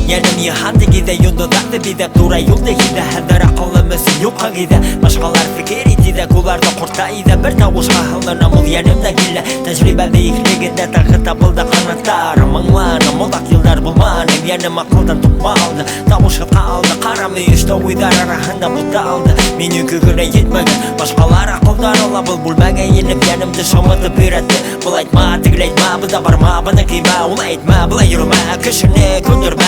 Yanım yahandı gide yundudaktı bide Dura yolda gide Hadar akıllımızın yok agide Başkalar fikir itide Kularda kurta ide Bir tavuş kahılına mul yanımda gille Tecrübe beyikliginde takı tapıldı kanatlar Mыңланım olak yıllar bulmanım Yanım akıldan tutmaldı Tavuşu kaldı Karamı işte uydar arahında butaldı Meni köküne yetmegen Başkalar akıldan ola bulmagan yenip yanımda şamıdı büretti Bul aytma tigil aytma Bu da barma bana kıyma Ula aytma bula yürüme Kişini kündürme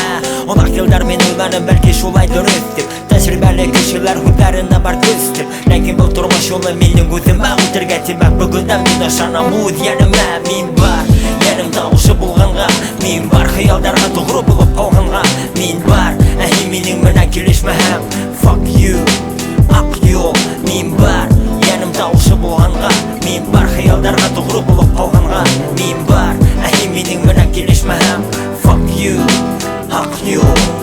Olak yıllar men uylanım belki şulay dönüftür Tecrübeli kişiler hüplerinde var küstür Lakin bu turmuş yolu menin gözüme Utirgetilmek bugünden meni şanamud yanıma Min var yanım tavuşu bulganға Min var hıyaldарға doğru bulup olganға Min var mening mena kelişmeham Fuck you Ak yol Min var yanım tavuşu bulganға Min var hıyaldарға doğru bulup olganға Min var mening mena kelişmeham Fuck you Ak yol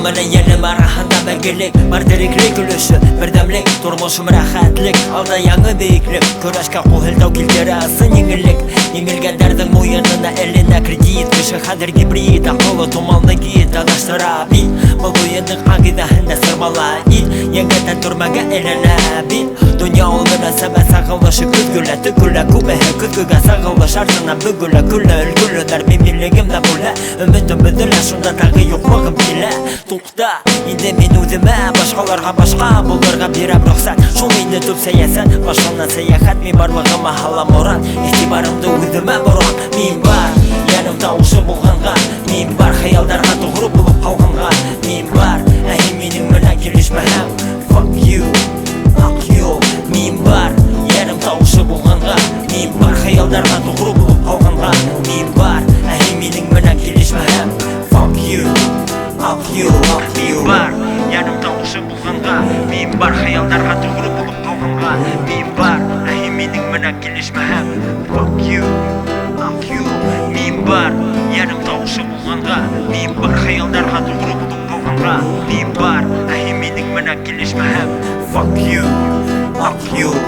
Menen yanım arahanda belgelik Var diriklik ülüşü Birdemlik Turmuşum rahatlik Alda yanı beyiklik Körashka qo'hiltau keltira asın yengillik Yengilganlarning mo'yinini eline kredit Kişi hadir gibrid Aqlı tumanlı git Adashtıra bit Bu bo'yinning aqidahinda sirmala it Yengatan turmaga eline bit Dünya olmana sabah sağılaşı kütgüle Tüküle kubehe kütgüge sağılaş Arzına bügüle külle ülgülüler Mimilligimde bule Ümitim büdüle Şunda tağı yoklığım bile Tukta Indi men o'zime Başqalarga başqa Bularga berib ruxsat Shu meni tub sayasat Boshqadan sayahat Men borlig'im mahalla moran E'tiborimni o'zime buron Men bor Yanım tavuşu bulganға Men bor xayollarga to'g'ri bo'lib qolganға Men bor mening bilan kelishmaham Fuck you Ak yo'l Men bor Yanım tavuşu bulganға Men bor xayollarga to'g'ri bo'lib qolganға Men bor mening bilan kelishmaham Fuck you Ak yol var yanım tavuşu bulganға Men bor xayollarga to'g'ri bo'lib qolganға Men bor mening bilan kelishmaham Fuck you Ak yol Men bor yanım tavuşu bulganға Men bor xayollarga to'g'ri bo'lib qolganға Men bor mening bilan kelishmaham Fuck you Ak yol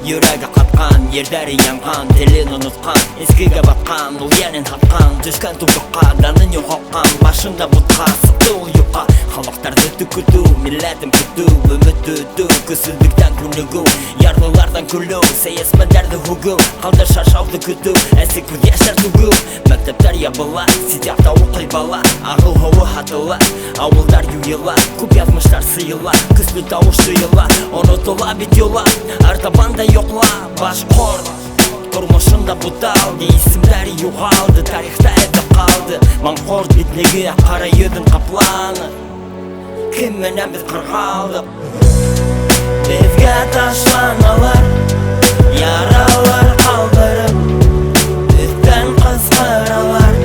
Yürəgi qatqan, yerləri yanğan, dilin unutqan Eskiga batqan, ol yerin tapqan Düşkən tutuqqa, danın yoxoqqan Başında butqa, sıqdı ol yuqa Xalaqtardı tüküdü, milletim küdü Ümüddüdü, küsüldükdən günügü Yarlılardan küllü, seyesmədərdi hügü Qaldır şarşavdı küdü, əsik küd yaşar tügü Məktəblər yabılar, sitiyaqda oqay bala Ağıl hovu hatılar, avullar yuyular Küp yazmışlar sıyılar, küslü tavuş duyular Unutula bitiyorlar, artabanda yoklar Başqor, turmuşunda butaldı İsimləri yoğaldı, tarixdə ədə qaldı Manqor bitligi, qara yudun qaplanı Kim mənəm biz qırqaldıq Bizgə taşlanalar Yaralar qaldırıb Üstdən qısqıralar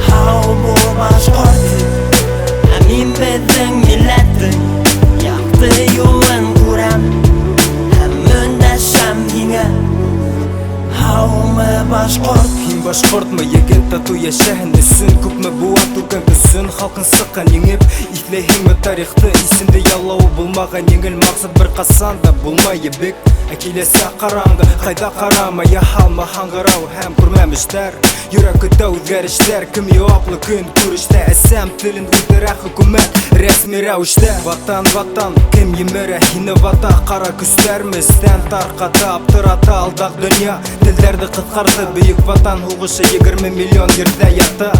Hau bu başqor Əmin biz башқұрт. Хин башқұртмы еген тату яшәһен өсін, күпме буа түгін өсін, халқын сыққан еңіп итлейхіңмі тарихты исінде ялауы болмаған еңіл мақсат бір қасанда болмай ебек. Әкелесі қараңғы, қайда қарама, я халма хаңғырау һәм күрмәміштер. Йөрәк көтә үзгәрештер, кім яуаплы күн күрештә. Әсәм тілін үдірә хөкүмәт рәсми рәвештә. Ватан, кім емірә хині вата, қара күстәрмістен тарқата, аптырата алдақ дүния. Тілдерді қытқарды, бейік ватан хуғышы 20 миллион ерді ята.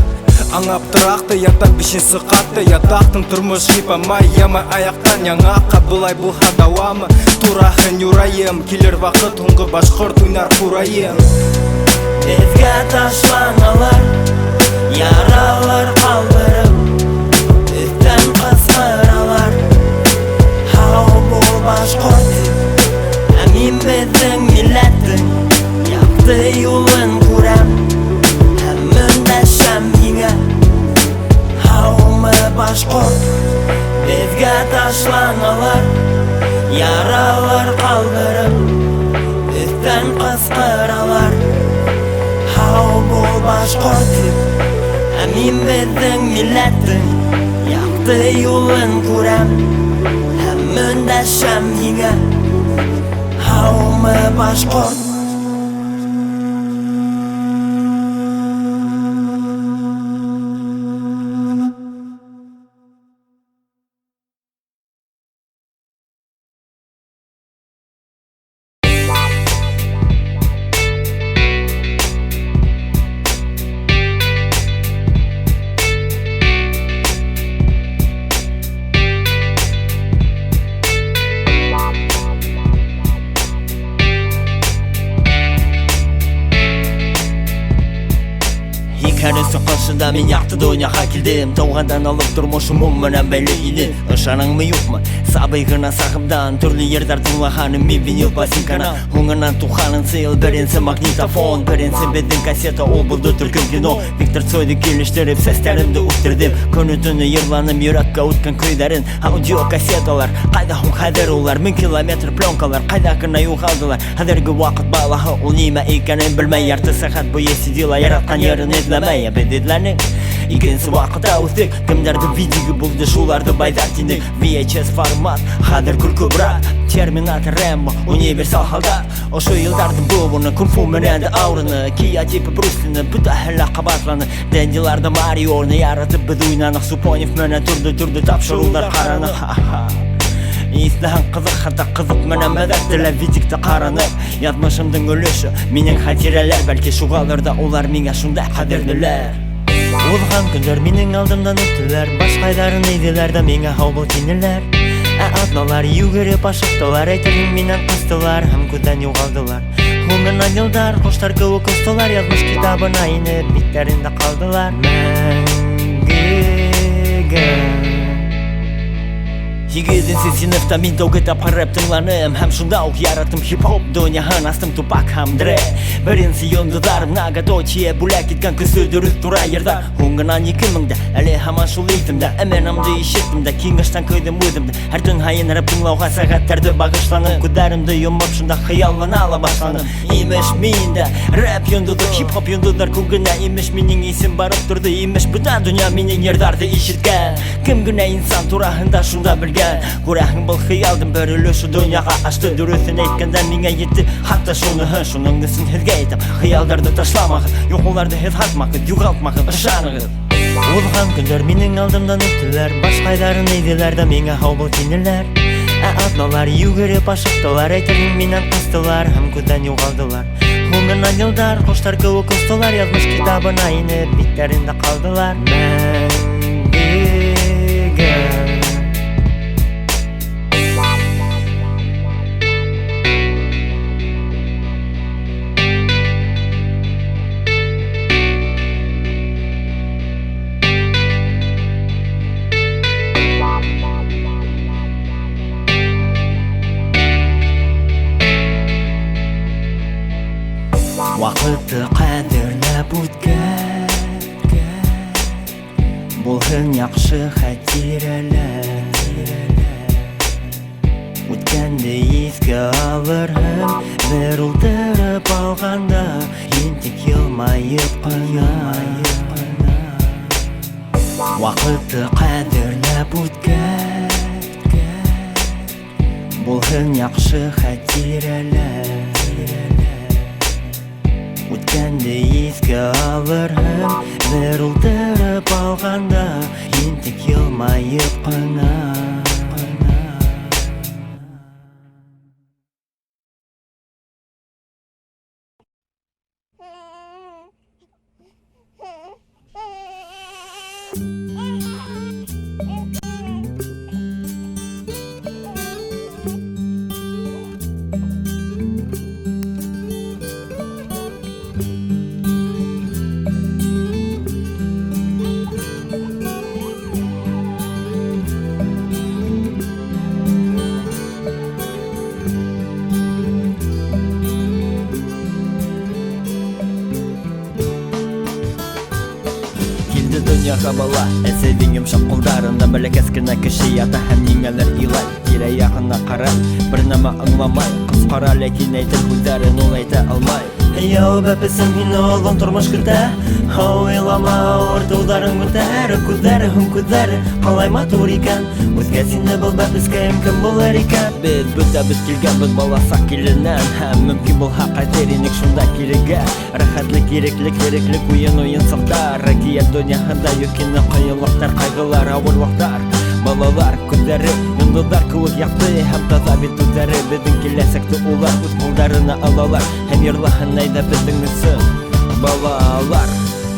Аңап тұрақты, ятан бішінсі қатты, ятақтың тұрмыш хипамай, ямай аяқтан яңаққа бұлай бұлға дауамы. Турахын юрайым, келер вақыт ұңғы башқұрт уйнар құрайым. Безге ташланалар, яралар қалбырым, үттен қысқыралар. Хау бұл башқұрт, әмин біздің милләттің яқты юлын көрем. Башқұрт, безге ташланалар, яралар қалбырым, үттен қысқыралар. Хау бұл башқұрт, әмин біздің милләттің яқты юлын көрем. Әм өндәшәм еңе, хаумы башқұрт. Кәрісі қылшында мен яқты дөнияға келдім. Тауғандан алып тұрмышым мұмынан бәлі ені. Ұшаның мы юқмы? Сабайғына сағымдан түрлі ердар тұңлағаным мен винил пластинкана. Оңынан туғанын сыйл бірінсі магнитофон, бірінсі бедің кассета, ол бұлды түркім кино. Виктор Цойды келіштіріп сәстерімді ұқтырдым. Күні түні ерланым юракка өткен көйдәрін. Аудио кассеталар, қайда хуң қадыр олар. 1000 километр пленкалар, қайда күні юғалдылар. Хадырғы вақыт балағы ол неме екенін білмей. Ярты сағат бойы сидела яратқан ерін едлемей. Бедедләнің икенсі вақыта өттік. Кімдерді видеоғы бұлды шуларды байдар тендік. VHS формат, қадыр күлкі бірақ. Терминатор Рэмбо, универсал халдар. Ошу елдарды бұлбыны, күнфу мененді аурыны. Кия типі Брусліні, бүті әхілі қабатланы. Дәндиларды Мариорны яратып бідуйнанық. Супонев менен түрді тапшырулар қараны. Естіған қызық, хата қызық менен мәдәттілі видикті қаранып. Ятмышымдың өліші, менің хатирелер. Бәлке шуғалырда олар менге шундай қадірлілер. Олған күндер менің алдымдан өттілер. Башқайдарын ейділерді менге хаубыл тенілер. Атналар югіріп ашықтылар. Әйтірін менен қастылар, хам көден юғалдылар. Оңынан елдар, қоштар көу көстілар. Язмыш китабын айны, биттерінде қалдылар. Мәңгігі 8-нче сыйныфта мин тау кітап қарап тыңланым. Һәм шунда ук яратым хип-хоп дөньяһын астым Тупак һәм Дре. Беренче йондызлар многоточие бүләк киткән көсө дөрес тура ерда. Хуңгынан 2000-дә, әле һаман шул итемдә. Әмәнемде ишеттемдә, киңештән көйдем үдемдә. Һәр төн һайын рәп тыңлауга сәгатьләрдә багышланып, күзләремде йомып шунда хыяллана ала башланым. Имеш миндә рэп йондызы, хип-хоп йондызлар күгенә имеш минең исем барып турды. Имеш бүтән дөнья минең ердарды ишеткән. Кем генә инсан тураһында шунда белгән. Күрәһең был хыялдың бер өлеше дөньяга ашты. Дөресен әйткәндә миңа җитте. Хатта шуның өчен һезгә әйтәм, хыялларны ташламагыз, юкларны һез хатмагыз, югалтмагыз, ышаныгыз. Узган көндәр минең алдымдан үттеләр. Башкайларын әйделәр дә миңа хаубыл тинеләр. Атналар югереп ашыктылар. Әйтерең миннән кыстылар һәм күздән югалдылар. Хуңгынан елдар, коштар кебек кыстылар. Язмыш китабына инеп, битләрендә калдылар. Вакытты кадерләп үткән, булһын яхшы хатирәләр. Өткенді еске алырым, бір ұлтырып алғанда ентік елмайып қана. Вақытты қадірлеп өткен, болғын яқшы хатирәләр. Өткенді еске алырым, бір ұлтырып алғанда ентік елмайып қана. Дөньяға бала, әсәбең йомшақ қолдарында бәлек әскіна кіші ята һәм еңәлер илай. Тирә яғына қарай, бір нәмә аңламай, қыз қара ләкин әйтер һүздәрен ул әйтә алмай. Яу бәпесем мине олың тормыш көтә, уйлама ортылдарың үтәр, күҙҙәре һәм күҙҙәре ҡалай матур икән. Үҙгә сине был бәпескә кем булыр икән? Беҙ бөтәбеҙ килгәнбеҙ баласаҡ киленән, һәм мөмкин булһа ҡайтыр инек шунда кирегә. Рәхәтлек, иреклек, тереклек, уйын-саҡтар, әкиәт донъяһында юҡ ине ҡыйынлыҡтар, ҡайғылар, ауырлыҡтар. Балалар күҙҙәре йондоҙҙар кеүек яҡты һәм таҙа бит үҙҙәре. Беҙҙең киләсәкте улар үҙ ҡулдарына алалар һәм йырлаһын әйҙә беҙҙең өсөн балалар.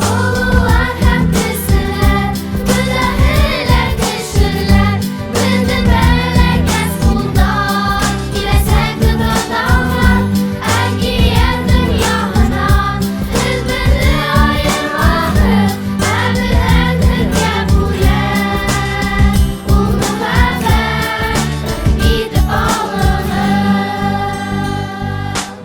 Ололар һәм кеселәр, бөтәһе кешеләр, беҙҙең бәләкәс ҡулдар, киләсәкте таҙалар, әкиәт донъяһынан һеҙ беҙҙе айырмаһын, һәм беҙ һеҙгә бүләк ул мөхәббәт итеп алығыҙ.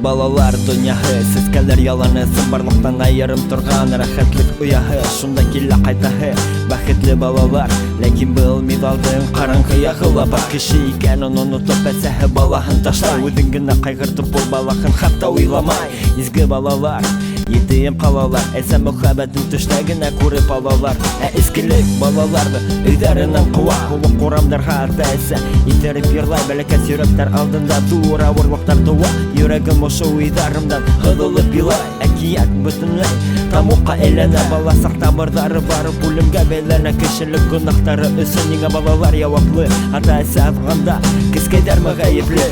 Балалар донъяһы, сәскәләр яланы, барлыҡтан айырым торған рәхәтлек ояһы, шунда килә ҡайтаһы бәхетле балалар. Ләкин был миҙалдың ҡараңғы яғы ла бар. Кеше икәнен онотоп әсәһе балаһын ташлай, үҙен генә ҡайғыртып ул балаһын хатта уйламай. Изге балалар етейем ҡалалар, әсә мөхәббәтен төштә генә күреп алалар. Ә эскелек балаларҙы өйҙәренән ҡыуа, һыуыҡ урамдарға ата әсә итереп йырлай. Бәләкәс йөрәктәр алдында ҙур ауырлыҡтар тыуа, йөрәгем ошо уйҙарымдан һыҙылып илай. Әкиәт бөтөнләй тамуҡҡа әйләнә, баласаҡ тамырҙары барып үлемгә бәйләнә. Кешелек гонаһтары өсөн ниңә балалар яуаплы? Ата-әсә аҙғанда кескәйҙәрме ғәйепле?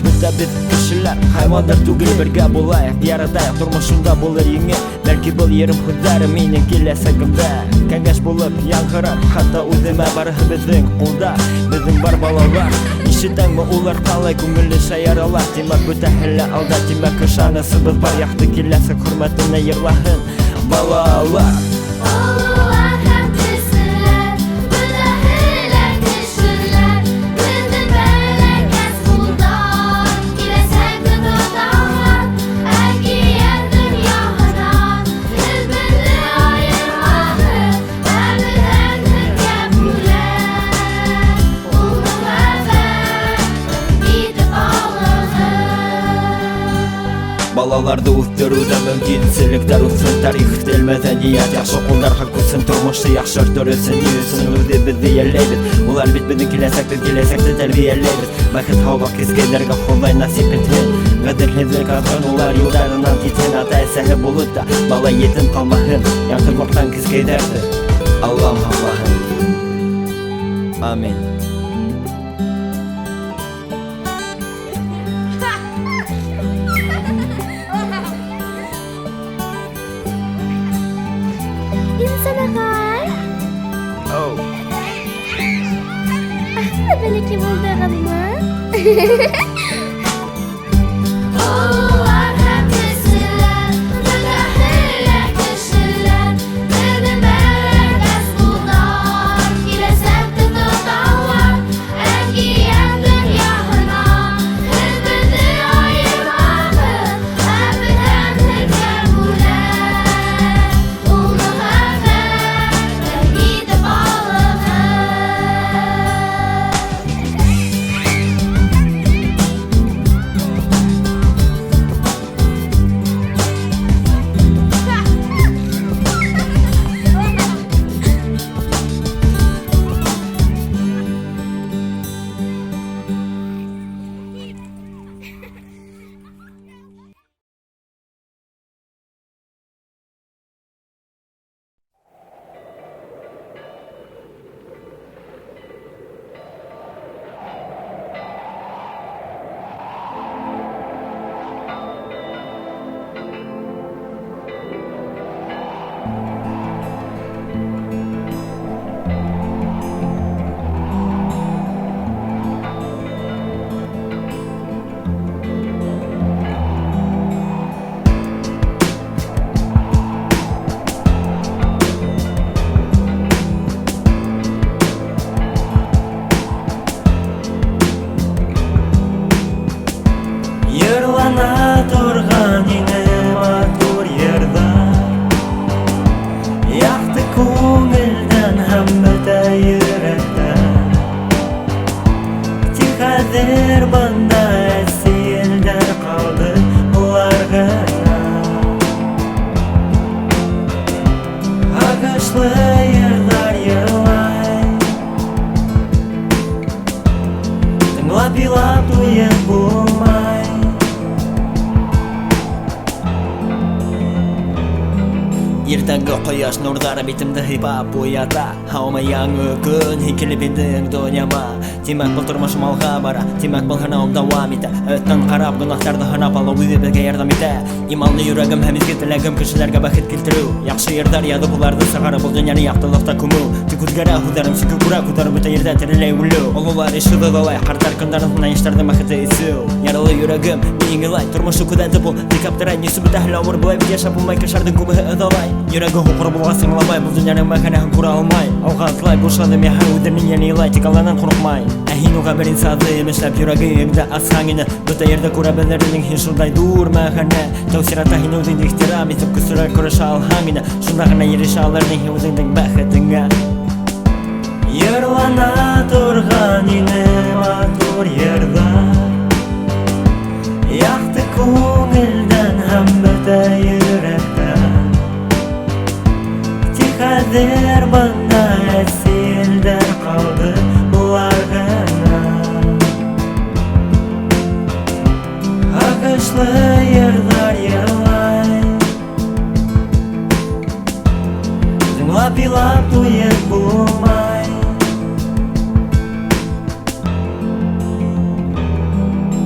Бөтәбеҙ кешеләр хайвандар түгел, бергә булайыҡ, яратайыҡ, тормошонда булыр еңел. Бәлки был йырым һүҙҙәре минең киләсәгемдә кәңәш булып яңғырар, хатта үҙемә барыһы беҙҙең ҡулда. Беҙҙең бар балалар, ишетәңме улар ҡалай күңелле шаяралар. Тимәк бөтәһе лә алда, тимәк ышанысыбыҙ бар, яҡты киләсәк хөрмәтенә йырлаһын балалар. Ололар һәм кеселәр, бөтәһе кешеләр, беҙҙең бәләкәс ҡулдар, киләсәкте таҙалар, әкиәт донъяһынан һеҙ беҙҙе айырмаһын, һәм беҙ һеҙгә бүләк ул мөхәббәт итеп алығыҙ. Балаларҙы үҫтереүҙә мөмкинселектәр үҫһен, тарих, тел, мәҙәниәт яҡшы ҡулдарға күсен, тормошто яҡшыртыр өсөн ни өсөн үҙебеҙҙе йәлләйбеҙ. Улар бит беҙҙең киләсәкте тәрбиәләйбеҙ. Бәхет һаулыҡ кескәйҙәргә Хоҙай насип етһен. Ғәҙелһеҙлек аҙғын улар юлдарынан китһен. Ата-әсәһе булып та бала етем ҡалмаһын. Яңғыҙлыҡтан кескәйҙәрҙе Аллам һаҡлаһын. Амин. Инсанағай, бәләкәй булдығыҙмы? Ололар һәм кеселәр, бөтәһе кешеләр, беҙҙең бәләкәс ҡулдар, киләсәкте таҙалар, әкиәт донъяһынан һеҙ беҙҙе айырмаһын, һәм беҙ һеҙгә бүләк ул мөхәббәт итеп алығыҙ. Agışlı yırlar yırlay Tınglap ilap duyan bulmay Ertangi quyosh nurlari bitimda hibab bo'yada Havma yangi kun hikili binding dunyama Demak bu turmushim olg'a bora Demak bu hanavim davom eta O'tdan qarab gunohlarni hanab olib bizga yordam eta Imonli yuragim hamizga tilagim kishilarga baxt keltiruv Yaxshi yerlar yadi bularni sag'ara bu dunyoni yaxtaloqda kumu Tikuzgara hudarim sikukura kudarim bu yerda tirilay ulu Ulug'lar ishida davay qartar kunlarimni ishlarni maxita esu Yaralı yuragim yengilay turmush ukudanda bu Dekaptiray nisbida umr bo'yi yashab bo'lmay kashardi gubihi adolay Yuragi huqur bo'lgan singlamay bu dunyoning makanahin ko'ra olmay Avqatlay bo'shadi mehr o'dirning yana ilay tikallanan qo'rqmay Ahinoga bir insonda emishlab yuragimda ashangini Buta yerda ko'ra bilirning hech shunday dur mahana Tavsirata hinuding ihtirom etib kusurar ko'rish alhangini Shundagina erisha olarning o'zingning baxtinga Yerlana turgan matur yerda Yaxti ko'ngildan ham buta yurakdan Kader bana esilden kaldı bulargana Agışlı yırlar yırlay Zınglap ilap duyup bulmay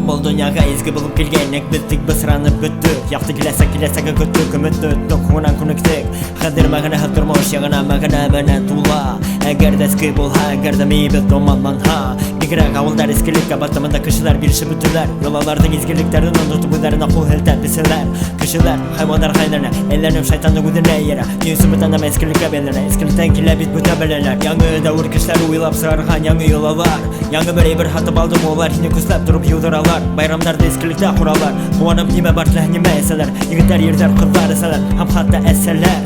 Bol dunyaga ezgi bo'lib kelganek bitdik bisranib bitdik Yaxti kelasa kutdik umidni o'tdik Kunan kunikdik Qadir mag'ana turmush yag'ana mag'ana mana tulla Agarda eski bo'lha agarda meybet tomondan ha Migrak avullar eskilikka batamında kishilar bilishib o'tdilar Yo'lalarning ezgiliklaridan unutib o'zlarini qo'ldan desalar Kishilar hayvonlar qaylarni ellanib shaytonning o'zini yera Yusubidan ham eskilikka belirlar Eskilikdan kelib bit buta bilalar Yangi davr kishilar o'ylab sirg'an yangi yo'llar Yangi bir hatib oldim ular yine ko'zlab turib yudiralar Bayramlarda eskilikda qurallar Quvonib nima bartlah nima esalar Yigitlar yerlar qizlar esalar Ham hatta esalar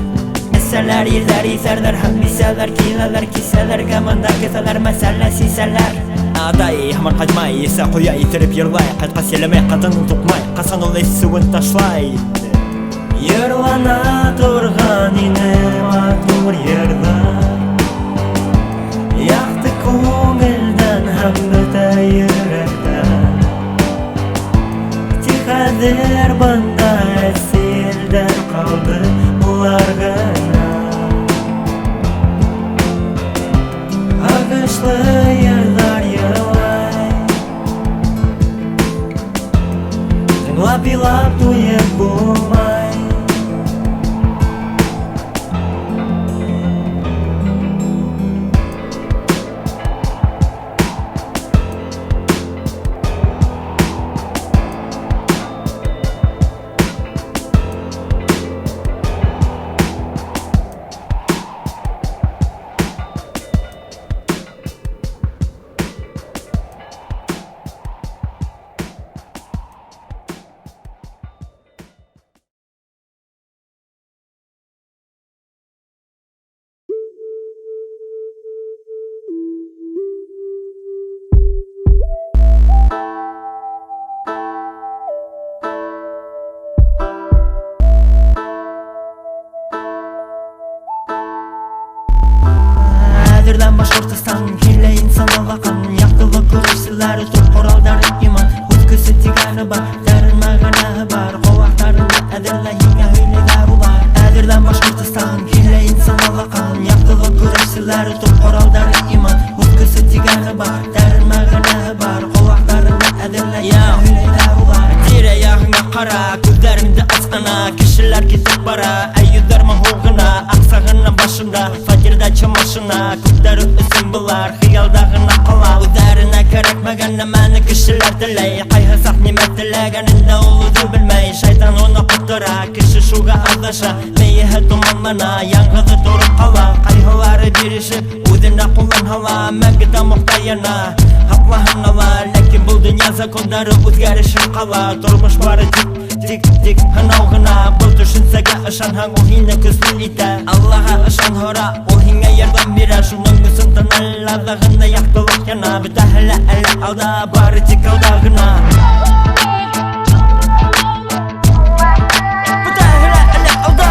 Esalar yillar esarlar Ham misalar kilalar kisalar Gamanda kesalar masala sisalar Aday hamar qaytmay esa qo'ya itirib yirlay Qaytqa selamay qatini tuqmay Qasan olay suvin tashlay Yerlana turgan matur yerda Yaxti ko'ngildan ham buta yurakdan Kader bana esilden kaldı bulargana Agışlı yırlar yırlay Zınglap ilap duyup bulmay Kadirdan Bashkortiston Hile inson alaqan Yaxtılık kuruşçılar Tur qoralları iman Hütküsü tigani bar Darin mağana bar Qovaqtarında adirla hinga hüyleder ular Kadirdan Bashkortiston Hile inson alaqan Yaxtılık kuruşçılar Tur qoralları iman Hütküsü tigani bar Darin mağana bar Qovaqtarında adirla hinga hüyleder ular Tire yağına qara Gözlerimde asqana Kişiler ketip bara Ayyudarman hoğuna Aqsağına başında Fakirda çamaşına Kutları üstün bular Hiyaldağına qala Udarına kerekmegen Nemani kişiler diley Qayhısak nimet dilegeninde oludu bilmey Şeytan onu kuttura Kişi şuga adaşa Meyihe dumanlana Yangıdı durup qala Qayhıları dirişip Udine kullan hala Megida muhtayana Haplahanalar Lekin bu dünya zakonları Uzgarışın qala Durmuş bari tik hanavgına Bu düşünsege ışan hang o hine küsül ite Allah'a ışan hora o hine yerden bire Şunun müsünten Allah'ında yaktılık yana Bir tahile ele alda bari tik aldağına Bir tahile ele alda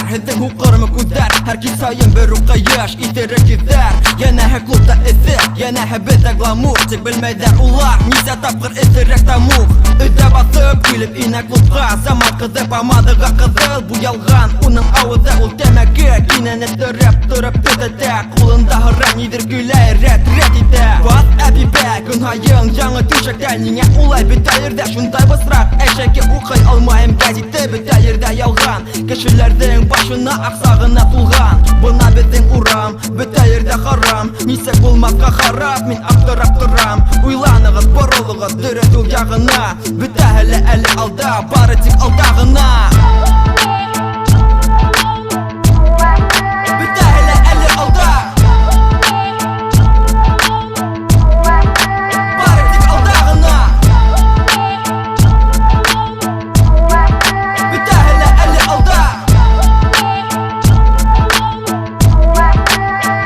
Hedin hukarımı kudar Herkes sayın bir ruka yaş İtirik gider Yana he klubda ithik Yana he beda glamour Tek bilmeyder ular Nisa tapkır itirik tamuk Öde batıp Gülüp ine klubga Zaman kızıp amadıga kızıl Bu yalgan Onun avıda ul demekik İnen ettirip Durıp tüdede Kulunda hırran Yidir gülay ret ide Bas epi be Gün hayın Yanı düşekten Yine ulay bitayirde Şunday basrak Eşeki ukay almayım Gazete bitayirde yalgan Kişilerden başına aksağına tulgan Buna bizim uram Bitayirde haram Nisek bulmakka harap Min aktıram Uylanığız boruluğuz Dürütül yağına Bitahile eli alda Baritik aldağına Bitahile eli alda Baritik aldağına Bitahile eli alda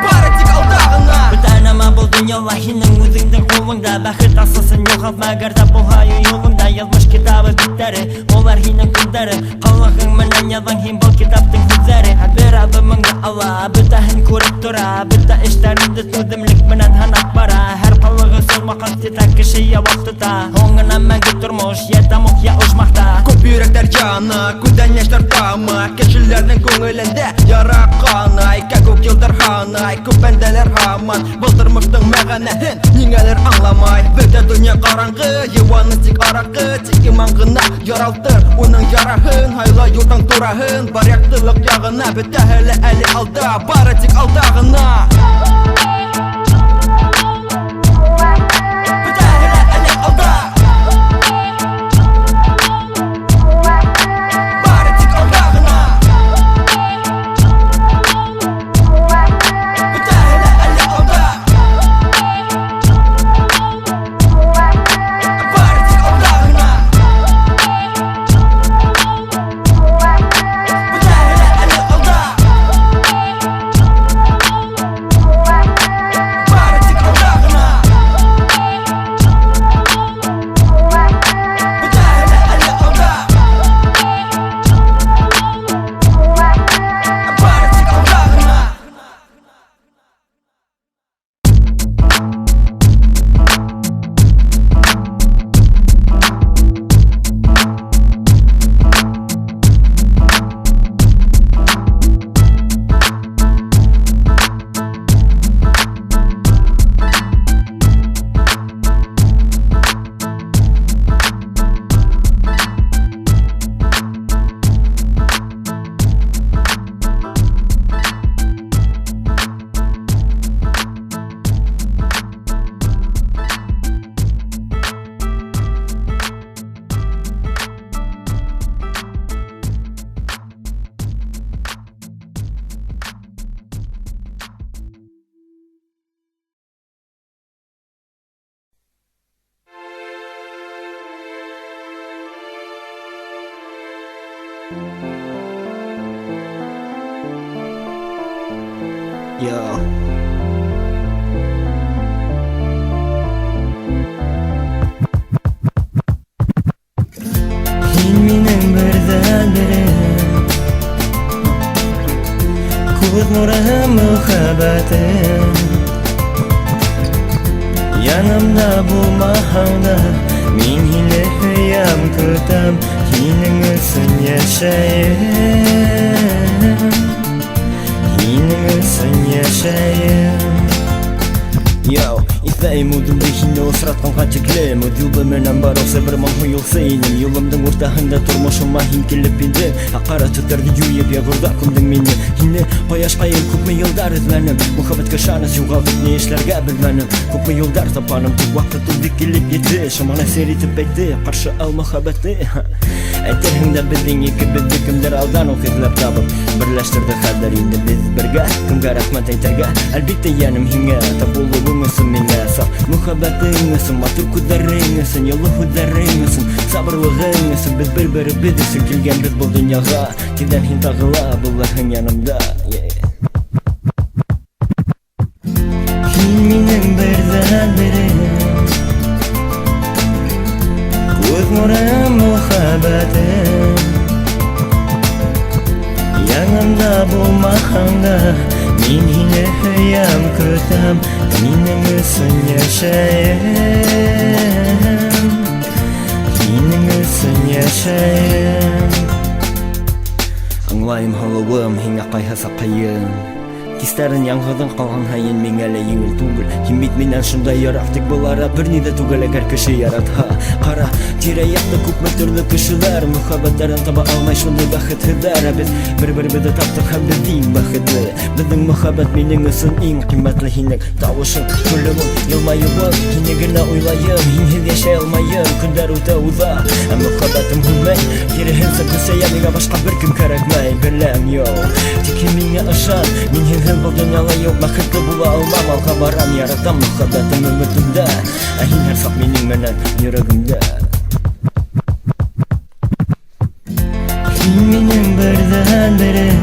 Baritik aldağına Bitanama bu dünya vahinin Özüngden kolunda Bakıt asılsın yok altmagar da bu hayı yolunda Yazmış kitabı bitleri Olar hinin kızları Allah'ın menen yazan him bu kitaptın hüzleri Bir adımın da Allah Bitahin kurip dura Bita işlerinde sözümlük menen hanak bara Her palığı sormakan titak kişiye vaktıta Hoğuna men götürmüş Yetam ok ya uçmakta Köp yürekler yana Güden yaşlar tama Kişilerden köngülünde Yara kanay Kakuk yıldır hanay Köp bendeler haman Bıldırmıştın meğanehin Nineler anlamay Böde dünya karangı Yuvanı tik arakı Tik iman gına Yaraltır Onun yarahın Hayla yurdan turahın Baryaktılık yağına Bitahile eli alda Baritik aldağına Bitahile eli alda Baritik aldağına Bitahile eli alda Baritik aldağına Bitahile eli alda Baritik aldağına Bitahile eli alda Baritik aldağına Yo Hilminin birden biri Kuz nurı muhabbetin Yanımda bulmahanda Min hile hüyam kutam Hinin üsün yaşayım Hinin üsün yaşayım Yo, İzleyim udumda hindi o sırattan kaçıklım Ödülde menen var o seberman huyul seynim Yolumdun ortağında turmuşuma hinkilip bildim Akara tutardı yuyup ya burada kundun meni Hindi payaş ayın kupma yıllar izlenim Muhabbet kaşanız yugaldık ne işlerge bilmenim Kupma yıllar tapanım tuk vakti tuk dikilip gitti Şamana seri tüpekti karşı al muhabbeti Eterhimde bildin iki bildikimler aldan o izlep tabım Birleştirdi haber indi biz birge Kimga rahmet eyterge Elbette yanım hinge Tabuluğunusun mine Saf muhabbetinusun Matır kudarınusun Yolu hudarınusun Sabırlığınusun Biz birbiri bidisin Kilgen biz bu dünyaga Tiden hin tağıla Bullahın yanımda Hilminin birden biri Kuz nurı muhabbetin Yanımda bulmağında min hine hıyam kütem Minim üsün yaşayım Minim üsün yaşayım Аңлайым халуым һиңә ҡайһы ҡыйын Кистәрен яңғыҙың ҡалған һайын миңә лә еңел түгел Һин бит минән шундай йыраҡ тик был ара бер ни ҙә түгел әгәр кеше яратһа Ҡара, тирә-яҡта күпме төрлө кешеләр Мөхәббәттәрен таба алмай шундай бәхетһеҙҙәр Ә беҙ бер-беребеҙҙе таптыҡ һәм беҙ иң бәхетле Беҙҙең мөхәббәт минең өсөн иң ҡиммәтле Һинең тауышың, көлөмөң, йылмайыуың Һине генә уйлайым, һинһеҙ йәшәй алмайым Көндәр үтә уҙа, ә мөхәббәтем һүнмәй Киреһенсә көсәйә миңә башҡа бер кем кәрәкмәй Беләм, юҡ, тик һин миңә ышан Мин һинһеҙ был донъяла юҡ, бәхетле була алмам Алға барам, яратам мөхәббәтем өмөтөмдә Ә һин һәр саҡ минең менән йөрәгемдә Һин минең берҙән-берем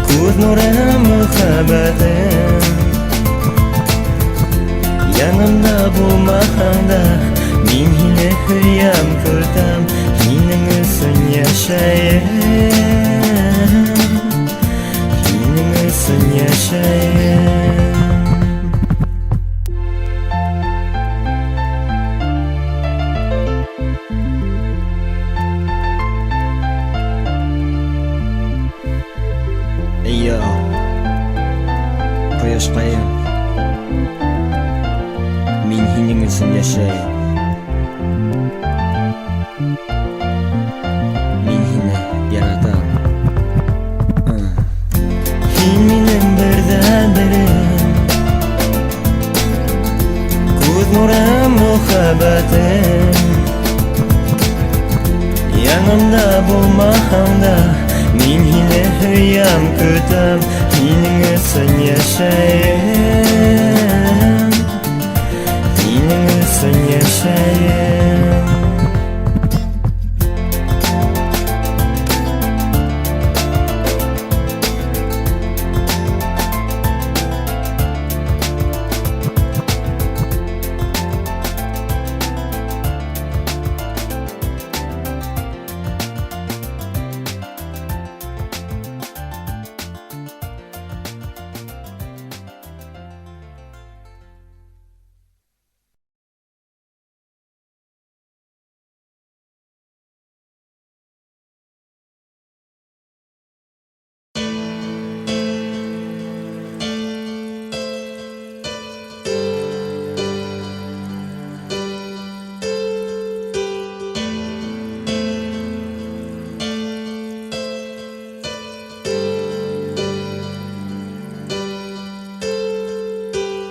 Күҙ нурым, мөхәббәтем Янымда булмаһаң да Мин һине һөйәм, көтәм Һинең өсөн йәшәйем Һинең өсөн йәшәйем Йо, ҡояшҡайым Мин һинең өсөн йәшәйем Мин һине яратам Һин минең берҙән-берем Күҙ нурым, мөхәббәтем Янымда булмаһаң да Мин һине һөйәм, көтәм Һинең өсөн йәшәйем Һинең өсөн йәшәйем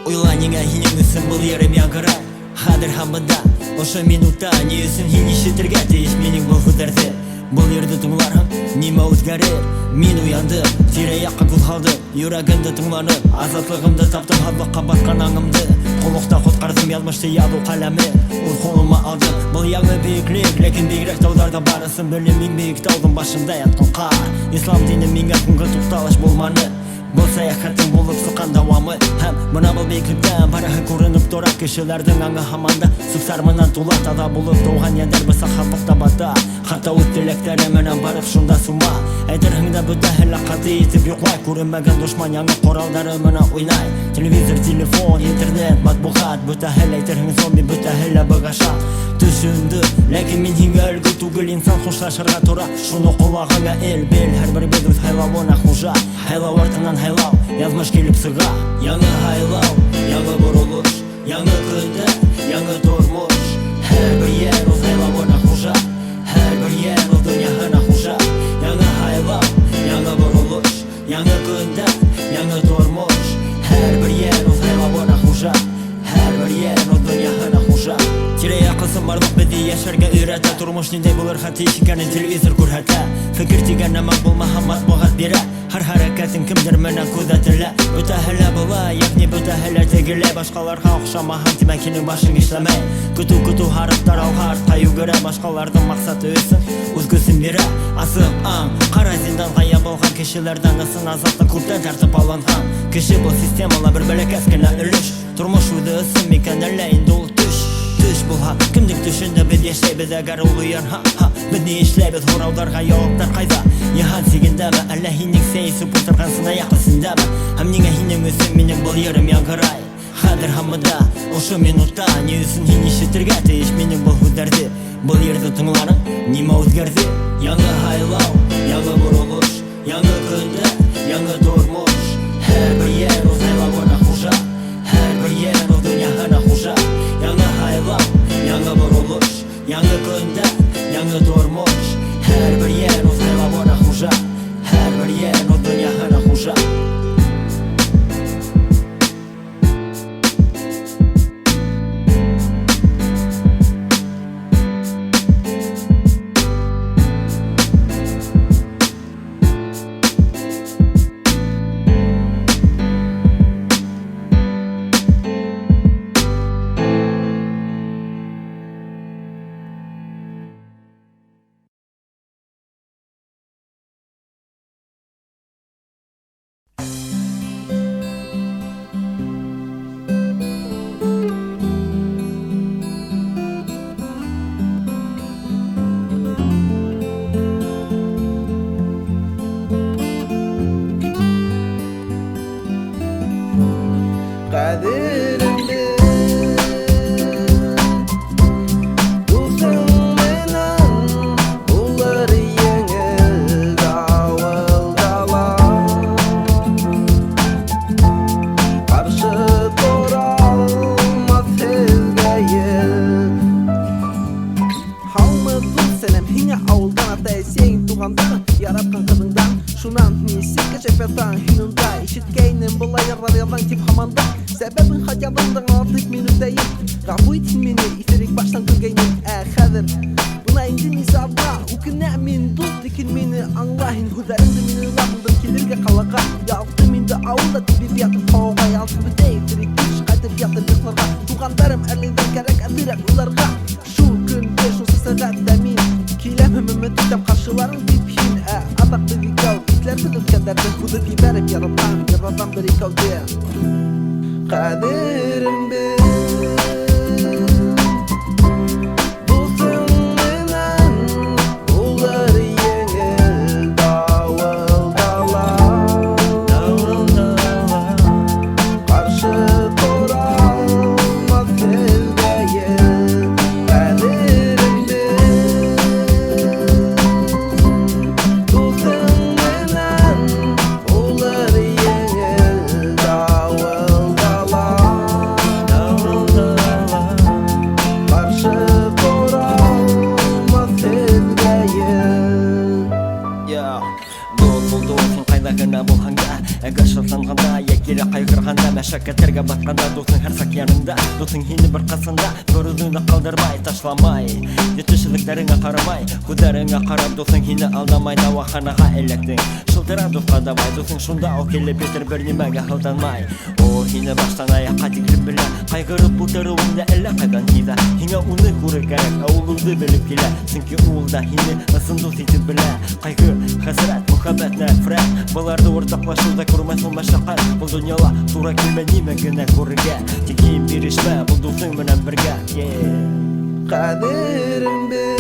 Уйла ниңә һинең өсөн был йырым яңғырай Хәҙер һәм бында, ошо минутта Ни өсөн һин ишетергә тейеш минең был һүҙҙәрҙе Был йырҙы тыңларһың, нимә үҙгәрер Мин уяндым, тирә-яҡҡа күҙ һалдым Йөрәгемде тыңланым, азатлығымды таптым Һаҙлыҡҡа батҡан аңымды Ҡолоҡта ҡотҡарҙым яҙмышты яҙыу ҡәләме Ул ҡулыма алдым, был яңы бейеклек Ләкин бигерәк тауҙарҙа барысын белем Иң бейек тауҙың башында ятҡан ҡар Ислам дине миңә һуңғы туҡталыш булманы Был сәйәхәттең булып сыҡҡан дауамы Һәм бына был бейеклектән барыһы күренеп тора Кешеләрҙең аңы һаманда сүп-сар менән тула Таҙа булып тыуған йәндәр бер саҡ һаҙлыҡта бата Хатта үҙ теләктәре менән барып шунда сума Әйтерһең дә бөтәһе лә ҡаты итеп йоҡлай Күренмәгән дошман яңы ҡоралдары менән уйнай Телевизор, телефон, интернет, матбуғат Бөтәһе лә әйтерһең зомби, бөтәһе лә бығаша Төшөндөм, ләкин мин һиңә өлгө түгел Инсан хушлашырға тора, шуны ҡолағыңа эл бел Һәр бер үҙ һайлауына хужа Һайлау артынан һайлау, яҙмыш килеп сыға Яңы һайлау, яңы боролош Яңы көндәр, яңы тормош Һәр бер йән үҙ һайлауына хужа Һәр бер йән үҙ донъяһына хужа Яңы һайлау, яңы боролош Яңы көндәр, яңы тормош Һәр бер йән үҙ һайлауына хужа Һәр бер йән үҙ донъяһына хужа Тирә-яҡ ысынбарлыҡ беҙҙе йәшәргә өйрәтә Тормош ниндәй булырға тейеш икәнен телевизор күрһәтә Фекер тигән нәмә булмаһа матбуғат бирә Һәр хәрәкәтен кемдер менән күҙәтелә Бөтәһе лә былай, йәғни бөтәһе лә тегеләй Башҡаларға оҡшамаһаң тимәк һинең башың эшләмәй Көтөү һарыҡтар алға артҡа йүгерә Башҡаларҙың маҡсаты өсөн үҙ көсөн бирә Асыҡ аң, ҡара зинданға ябылған Кешеләрҙән ысын азатлыҡ күптән тартып алынған Кеше был системала бер бәләкәс кенә өлөш Тормош үҙе ысын микән әллә инде ул төш düş bu ha Kimdik düşündü biz yaşaybiz eğer oluyor ha Biz ne işleybiz horavlarga yoluklar kayda Yahan sigindeme Allah hinik seyisi putargansına yakısındeme Hem nine hinin üsün minin bol yerim yankıray Hadir hamıda oşu minutta Ne üsün hin işitirge teyiş minin bol huderdi Bol yerde tыңların nime özgerdi Yanı haylav, yanı vuruluş Yanı günde, yanı durmuş Her bir yer o saylavana huşa Her bir yer o dünyana huşa Yanı haylav, yanı vuruluş Yanı günde, yanı durmuş Her bir yer o saylavana huşa Her bir yer o dünyana huşa Yaratkan kızından şunan nisi geçepeten hinunda İşitkeynin bulayır radyadan tip hamanda Sebebin hacalından artık minütteyim Ravuitin mini ifirik baştan kırgayım Hadir buna indi nizavda Ukine min duz dikin mini anlahin Hudarimdi mini lafındır kilirge kalaka Yaltı mindi avulda tibi biyatım hoğga Yaltı büdey firik güç kaytı biyatı bıklarga Tuğandarım erlinden gerek adirek ularga Şu gün bir şu sısagat demin Kilemimimi tutam karşıların diphin Ataklı bir kav İtler kıdır kaderden kudu biberip yaradan bir ikav diye Kaderim bir Мәшәкәтләргә батканда дусың һәр сак яныңда Дусың һине бер кысында Борудыңны калдырмай, ташламай Җитешлекләреңә карамай Күзләреңә карап дусың һине алдамай Дәваханага эләктең Шылтыра дуска давай Дусың шунда ук килеп бетер бер нимәгә һылданмай Ул һине баштан аякка тиклеп белә Кайгырып утыруыңда әллә кайдан һиҙә Һиңә уны күрер кәрәк, ә ул үзе белеп килә Сөнки ул да һине ысын дус итеп белә Кайгы, хәсрәт, мөхәббәт, нәфрәт Быларҙы уртаҡлашыуҙа күрмәҫ ул мәшәҡәт Был донъяла тура килмә нимә генә күрергә Тик һин бирешмә был дуҫың менән бергә Кадерим бир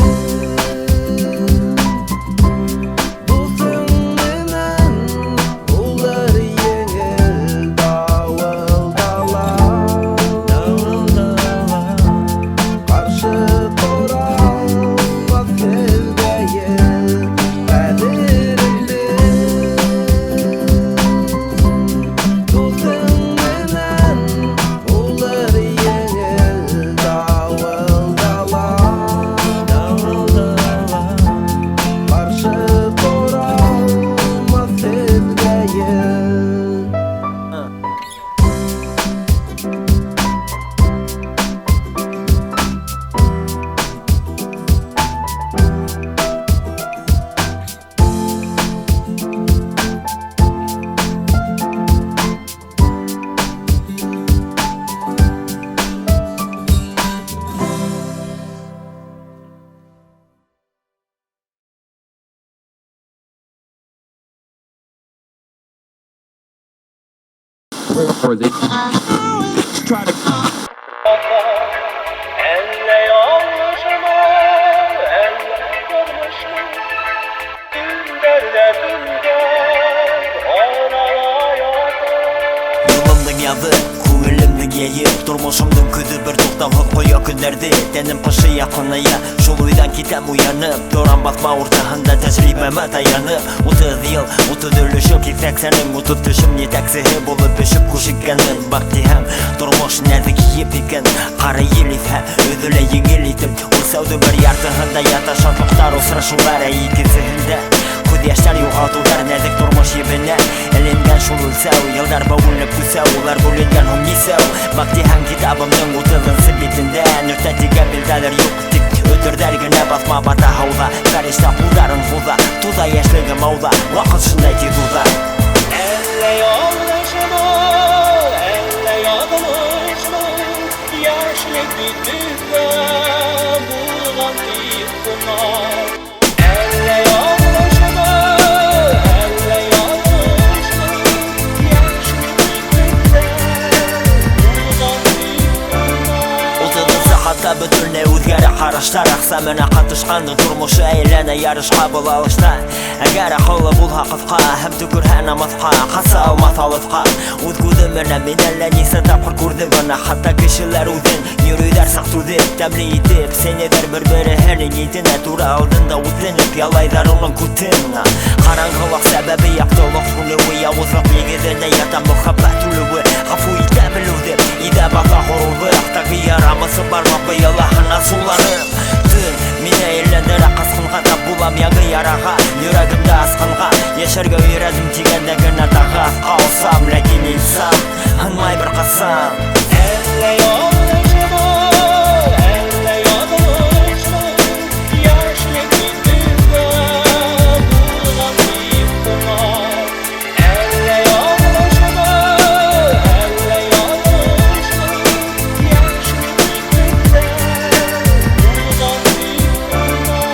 or they try to Yüreğim yalı, көңілімнің ейі Тұрмышымның күді бір тоқтамы қоя күндерде Тәнім қышы яқыныя Жол ойдан кетем уянып Торан батма ортағында тәжірибеме таянып 30 ел, 30 өлішіп Кетсек сәнің 30 түшім не тәксігі болып өшіп көшіккенін Бақти һәм тұрмыш нәді киіп екен Қары елif һә өҙілі еңел етіп Өлсәуді бір яртығында ята шатлықтар Осырашулар әйекесігінде Күз яшьләр юғалтулар нәзік тұрмыш ебіне Әленген шул өлсәу, елдар бәуіліп күсәу Олар бөленген һәм нисәу Бақти һәм китабымның 30-сы бетінде Нөктә тигән билдәләр юк тик Өтөрдәр генә басма бата һауда Фәрештә кулдарын һуҙа Туда йәшлегем ауда Ваҡыт шундай тиҙ уҙа Әллә яҙмышмы, әллә яҙмышмы Йәшлек бит беҙгә булған тиҙ ҡунар Әллә яҙмышмы, әллә яҙмышмы Йәшлек бит беҙгә булған тиҙ ҡунар 30 сәғәттә бөтөнләй үҙгәрә ҡараштар Аҡса менән ҡатышҡандың тормошо әйләнә ярышҡа был алышта Әгәр аҡыллы булһа ҡыҫҡа һәм төкөрһә намыҫҡа Ҡаса алмаҫ алыҫҡа Үҙ күҙе менән мин әллә нисә тапҡыр күрҙем бына Хатта кешеләр үҙен йөрөйҙәр саҡ түҙеп Тәмле итеп сәйнәйҙәр бер-береһенең итенә Тура алдында үтенеп ялайҙар уның күтен Ҡараңғылыҡ сәбәбе яҡтылыҡ һүлеүе Яуызлыҡ нигеҙендә ята мөхәббәт үлеүе Ғәфү итә белеүҙе Иҙә баҫа ғорурлыҡ Тағы ярамысы бармаҡ быйылаһына суланып Төн мине әйләндерә ҡасҡынға Тап булам яңы яраға Йөрәгемдә асҡанға Йәшәргә өйрәдем тигәндә генә тағы аҫҡа осам Ләкин инсан һынмай бер ҡасан Әллә яҙмышмы, әллә яҙмышмы Йәшлек бит беҙгә булған тиҙ ҡунар Әллә яҙмышмы, әллә яҙмышмы Йәшлек бит беҙгә булған тиҙ ҡунар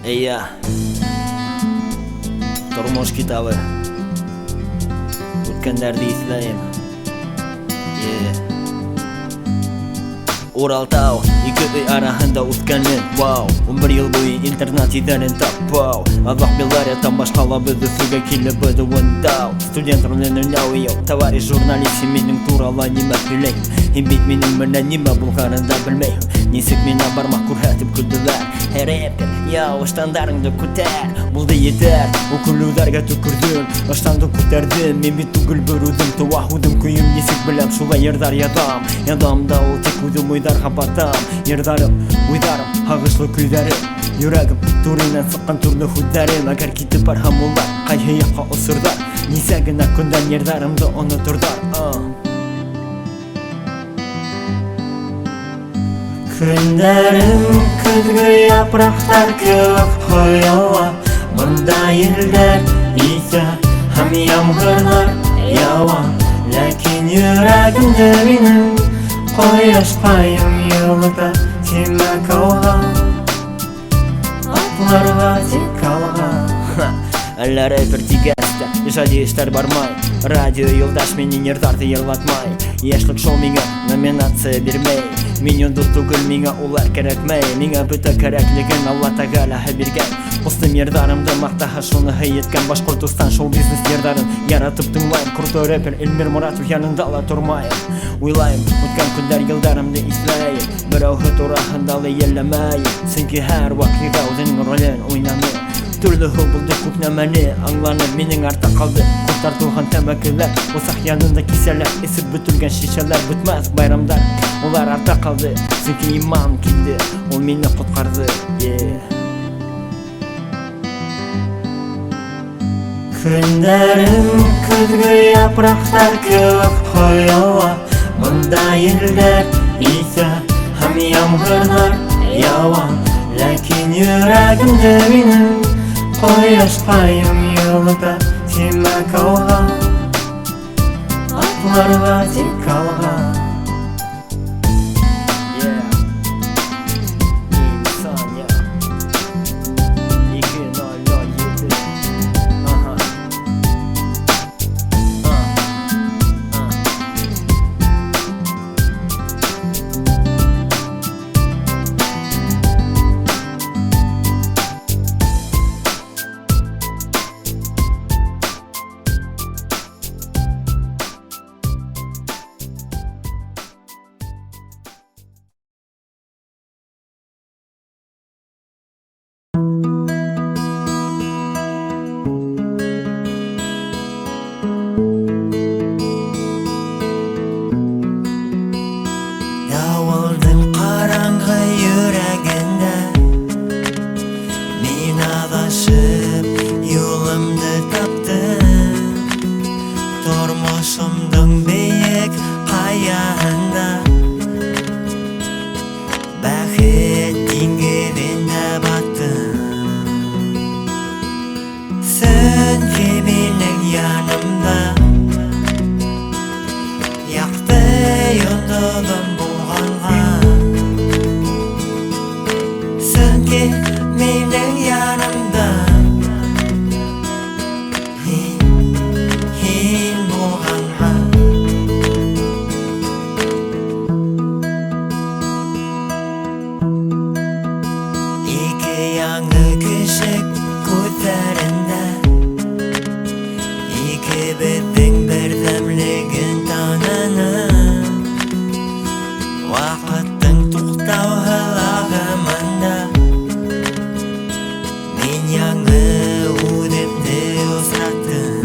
Эйя Тормош китабы Үткәндәрҙе иҫләйем Уралтау, ике өй араһында үткәнен Вау, 11 йыл буйы интернат иҙәрен тапау Аҙаҡ Белориятан башҡала беҙ Өфөгә килеп быҙыуындау Студент ролен уйнау юҡ Товарищ журналист, һин минең турала нимә һөйләйһең Һин бит минең менән нимә булғанын да белмәйһең Нисек миңә бармаҡ күрһәтеп көлдөләр Рэпер, яу, ыштандарыңды күтәр Булды етәр, үкелеүҙәргә төкөрҙөм Ыштанды күтәрҙем, мин бит түгел бер үҙем Тыуа һүҙем көйөм нисек беләм Шулай йырҙар яҙам Яҙам да ул тик үҙем уйҙарға батам Йырҙарым, уйҙарым, һағышлы көйҙәрем Йөрәгем түренән сыҡҡан төрлө һүҙҙәрем Әгәр китеп барһам улар, ҡайһы яҡҡа осорҙар Нисә генә көндән йырҙарымды оноторҙар Көндәрем көҙгө япраҡтар кеүек ҡояла Бында елдәр иҫә һәм ямғырҙар яуа Ләкин йөрәгемдә минең ҡояшҡайым йылыта Тимәк алға, атларға тик алға Әллә рэпер тигәстә, ижади эштәр бармай Радио юлдаш минең йырҙарҙы йырлатмай Йәшлек шул миңә номинация бирмәй Мин йондоз түгел, миңә улар кәрәкмәй Миңә бөтә кәрәклеген Алла Тәғәләһе биргән Ҡустым йырҙарымды маҡтаһа шуныһы еткән Башҡортостан шоу-бизнес йырҙарын Яратып тыңлайым, крутой рэпер Эльмир Моратов янында ла тормайым Уйлайым, үткән көндәр йылдарымды иҫләйем Берәүһе тураһында ла йәлләмәйем Сөнки һәр ваҡиға үҙенең ролен уйнаны Төрлөһө булды күп нәмәне аңланып минең артта ҡалды Ҡоттар тулған тәмәкеләр Усаҡ янында кисәләр Эсеп бөтөлгән шишәләр Бөтмәҫ байрамдар Улар артта ҡалды Сөнки иман килде Ул мине ҡотҡарҙы Көндәрем көҙгө япраҡтар кеүек ҡояла Бында елдәр иҫә һәм ямғырҙар яуа Ләкин йөрәгемдә минең Кояшкайым йылыта тимәк ауга, атларга тик алга. Davulдың қараңғы йөрәгендә мин адашып юлымды таптым. Тормышымдың бейек каягында бәхет диңгеҙендә баттым. Сөнки минең янымда яҡты йондоҙом булғанға. Сөнки минең янымда һин булғанға. Ике яңы көшөк күҙҙәрендә икебеҙҙең берҙәмлеген таныным. Ваҡыттың туҡтауһыҙ ағымында мин яңы үҙемде осраттым.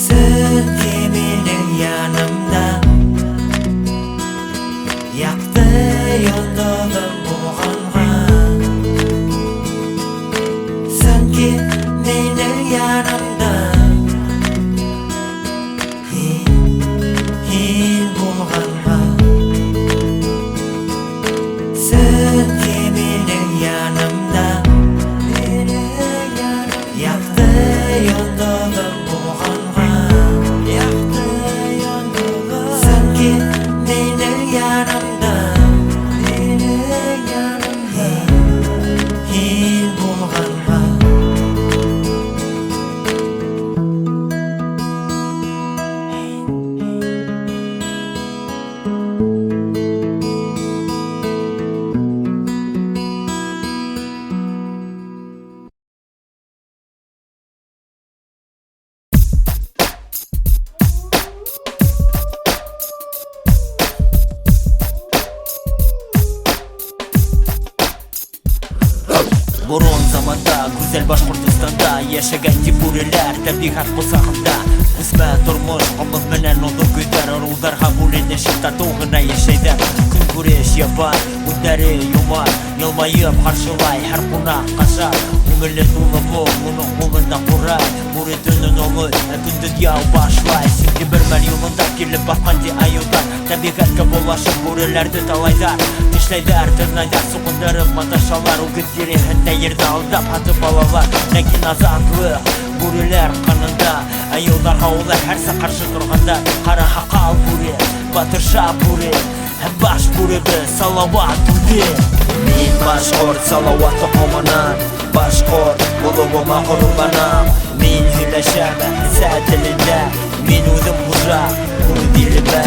Сөнки минең янымда яҡты йондоҙом булғанға. Сөнки минең янымда һин булғанға. Сөнки минең янымда яҡты йондоҙом булғанға. Сөнки минең янымда һин булғанға. Бурон заманда, güzel Башҡортостанда йәшәгән тип бүреләр тәбиғәт бысағында. Үсмә тормош, ҡымыҙ менән оҙон көйҙәр, ырыуҙарға бүленешеп татыу ғына йәшәйҙәр. Көнкүреш ябай, үҙҙәре йомар, йылмайып ҡаршылай һәр ҡунаҡ ҡашар. Күңеле тулы моң, уның ҡулында ҡурай, бүре төнөн олой, ә көндөҙ яу башлай. Сөнки бер мәл юлында килеп баҫҡан ди айыуҙар, тәбиғәткә булашып бүреләрҙе талайҙар. Тешләйҙәр, тырнайҙар, суҡындырып маташалар, үгеҙ тиреһендә ерҙә алдап һатып алалар. Ләкин азатлыҡ бүреләр ҡанында, айыуҙарға улар һәрсә ҡаршы торғанда. Ҡара һаҡал бүре, батырша бүре, һәм баш бүребеҙ Салауат үҙе. Мин башҡорт Салауат тоҡомонан, башҡорт булыуыма ғорурланам. Мин һөйләшәм әсә телендә, мин үҙем хужа үҙ илемә.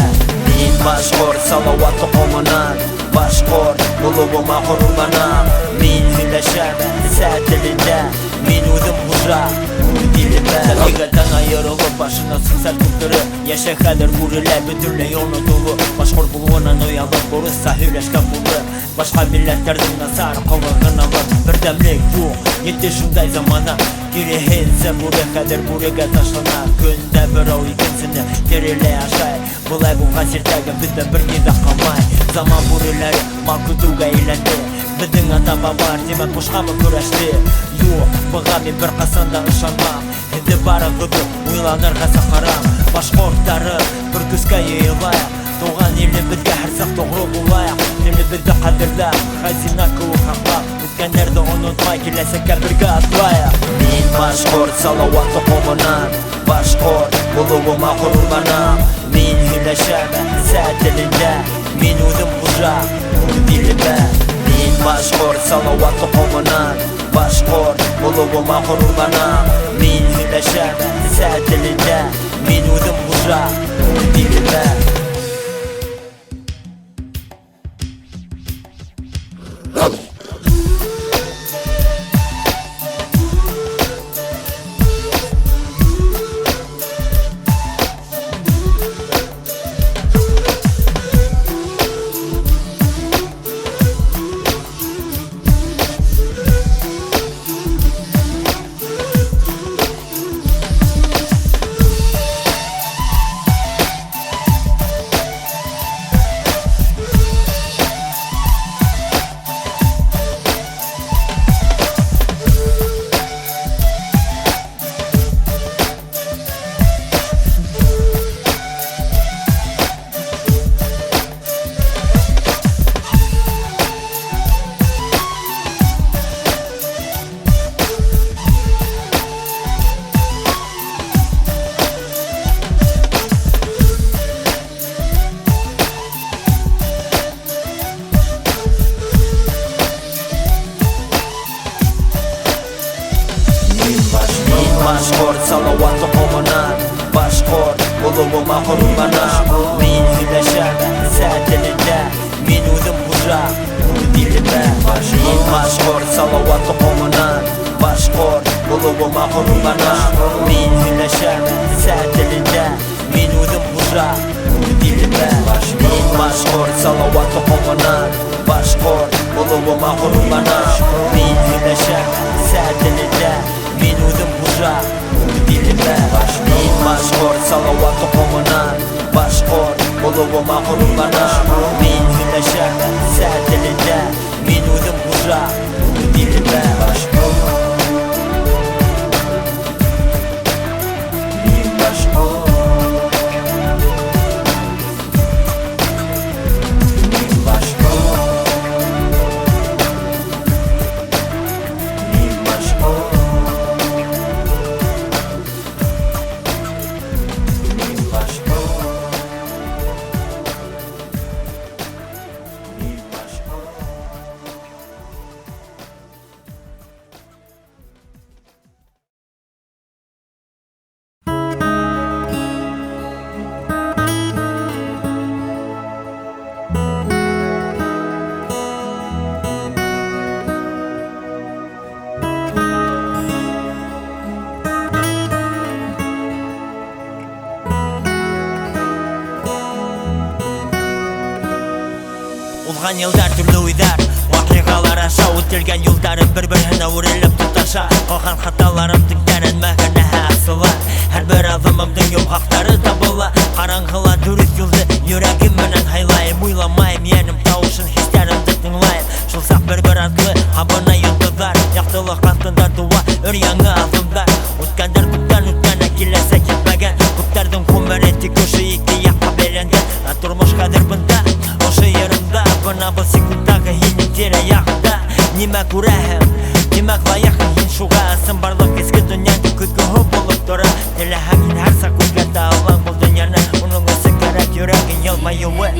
Мин башҡорт Салауат тоҡомонан, башҡорт булыуыма ғорурланам. Мин һөйләшәм әсә телендә, мин үҙем хужа үҙ илемә. Тәбиғәттән айырылып башына сыңсар күптөрө, йәшә хәҙер бүреләр бөтөнләй онотоло. Башҡорт булыуынан оялып, бурысса һөйләшкән булды. Башҡа милләттәрҙең насар ҡылығын алып, берҙәмлек юҡ, етте шундай замана. Киреһенсә бүре хәҙер бүрегә ташлана. Көндә берәү икенсене тереләй ашай. Былай булған сиртәгә беҙҙә бер ни ҙә ҡалмай. Заман бүреләре мал көтөүгә әйләнде. Беҙҙең ата-бабалар тимәк бушҡамы көрәште. Юҡ, быға мин бер ҡасан да ышанмам. Һеҙҙе барығыҙҙы уйланырға саҡырам. Башҡорттары бер көскә йыйылайыҡ. Тыуған илебеҙгә һәр саҡ тоғро булайыҡ. Телебеҙҙе ҡәҙерләп, хазина кеүек һаҡлап, үткәндәрҙе онотмай келесекке бірге атлайық. Мен башқұрт салауатты қомынан, башқұрт болуыма ғұрланам. Мен сөйлешем сәт тілінде, мен өзім құжа dilime. Мен башқұрт салауатты қомынан, башқұрт болуыма ғұрланам. Мен сөйлешем сәт тілінде, мен өзім құжа dilime. Башқұрт салауатты қомынан, башқұрт болуыма ғұрланам. Мен сөйлешем сәт тілінде, мен өзім құжа dilime. Мен башқұрт салауатты қомынан, башқұрт болуыма ғұрланам. Мен сөйлешем сәт тілінде, мен өзім құжа dilime. Мен башқұрт салауатты қомынан, башқұрт болуыма ғұрланам. Мен сөйлешем сәт тілінде, мен өзім құжа dilime. Мен башқұрт салауатты қомынан, башқұрт болуыма ғұрланам. Мен сөйлешем сәт тілінде, мен өзім құжа dilime. Узган елдар түрлі ойдар, вақиғалар аша өтелген юлдары бір-біріне өріліп тұташа. Қоған хаталарымдың дәрін мәғіне әсіла, әрбір адымымдың емқақтары табыла. Қараңғыла дұрыс юлды жүрегім менен хайлайым, ойламайым енім тауышын хистерімді тыңлайым. Жылсақ бір-бір атлы қабына юлдыздар, яқтылық қастында дуа үряңы азымдар. Өткендер күптен өткені келесе кетпеген, күптердің көміреті көші екі яққа беленген. Тұрмыш қадір бұнда, ошы ерімда, бұна бұл секундтағы енің тере яқында. Неме көрәхім, демек лайақын ен шуға асын барлық ескі дүниенді күткігі болып тұры. Теләхәң ен әрса көргенді алған бұл дүниені, оның өсі кәрәк жүрегін елмайуы.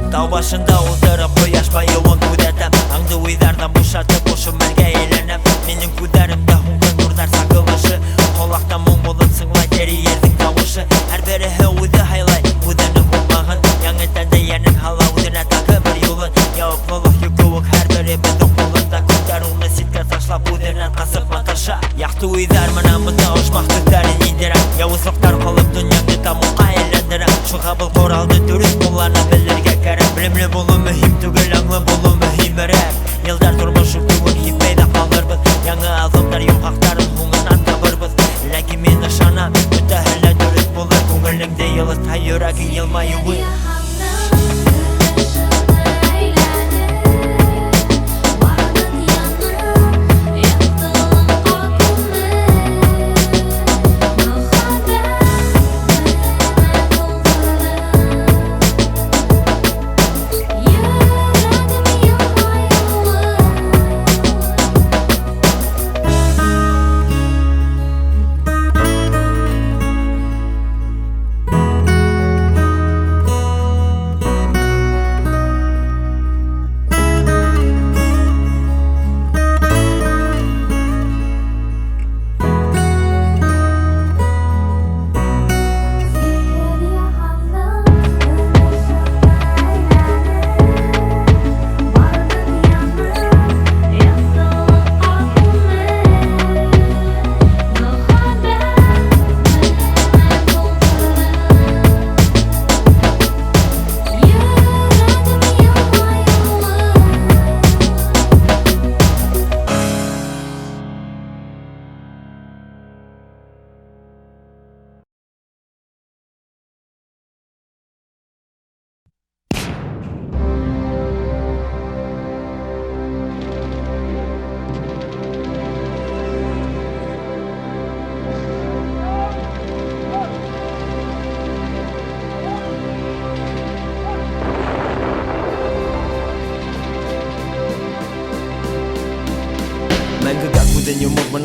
Тау башында ұздырып қояш байуын көдетіп, аңды ойдардан бұшатып ұшы мәлге еленіп. Менің көдерімді ұңғын нұрдар сақылышы, қолақта мұң болып сыңлай тері ердің тауышы. Әрбері өді хайлай, өдінің ұлмағын, яңы тәнді енің хала өдіне тағы бір юлын. Яуықлылық юкуық әрбері біздің қолында, көдер ұңы сетке ташлап өдінен қасып маташа. Яқты ойдар мұнамызда ұшмақты дәрін ендіріп, яуызлықтар қылып дүниемді тамуға елендіріп. Шуға бұл қоралды дұрыс боланы білірге кәріп. Білімлі болу мүхим түгіл, аңлы болу мүхимірек. Елдар тұрмышы күгін хиппейді қалырбыз, яңы азымдар емқақтарын мұңынан табырбыз. Ләки мені шанам, өті әлі дұрыс болыр, көңіліңде елі тай үрәгін елмайуы.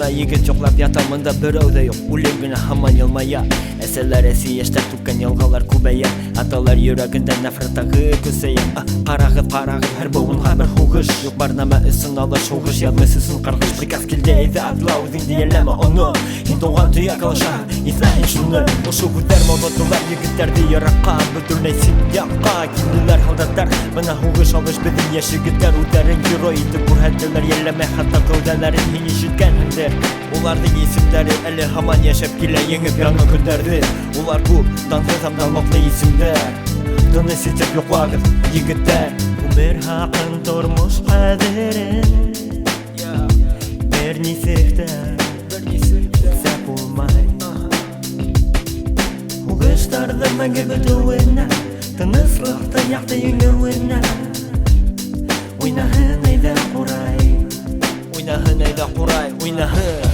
Ана егет жоқлап ятамында біреу де жоқ, өлегіне хаман елмая. Әселер әсі ештер түккен елғалар көбәйя. Аталар йөрәгендә нәфрәттәге көсәйә. Қарағыз, һәр буынға бір хугыш. Юк барнама өсін алыр шуғыш, ядмысы сын қарғыш. Приказ келді әйді адла өзіңді еләмі оны. Хин туған туя қалыша, исләхин шуны. Ошу күздер молдатылар егеттерді ераққа. Бүтілнәй син яққа, килділер халдаттар. Мына хугыш алыш бізін ешігіттер. Үдәрін герой итіп көрһәттілер еләмә хатта көлдәләрін хин ешіткән хіндер. Оларды есімдері әлі хаман яшап келе еңіп яңы күндерді. Олар көп, дансыз амдалмақты есімдер. Дыны сетіп yoqlagыз, егіттер. Өмір хақын тұрмыш қадірін бір несектер сәп болмай. Уғыштарды мәңгі бітуіне, тыныслықты яқты еңуіне. Ойнахын әйді құрай, ойнахын әйді құрай, ойнахын.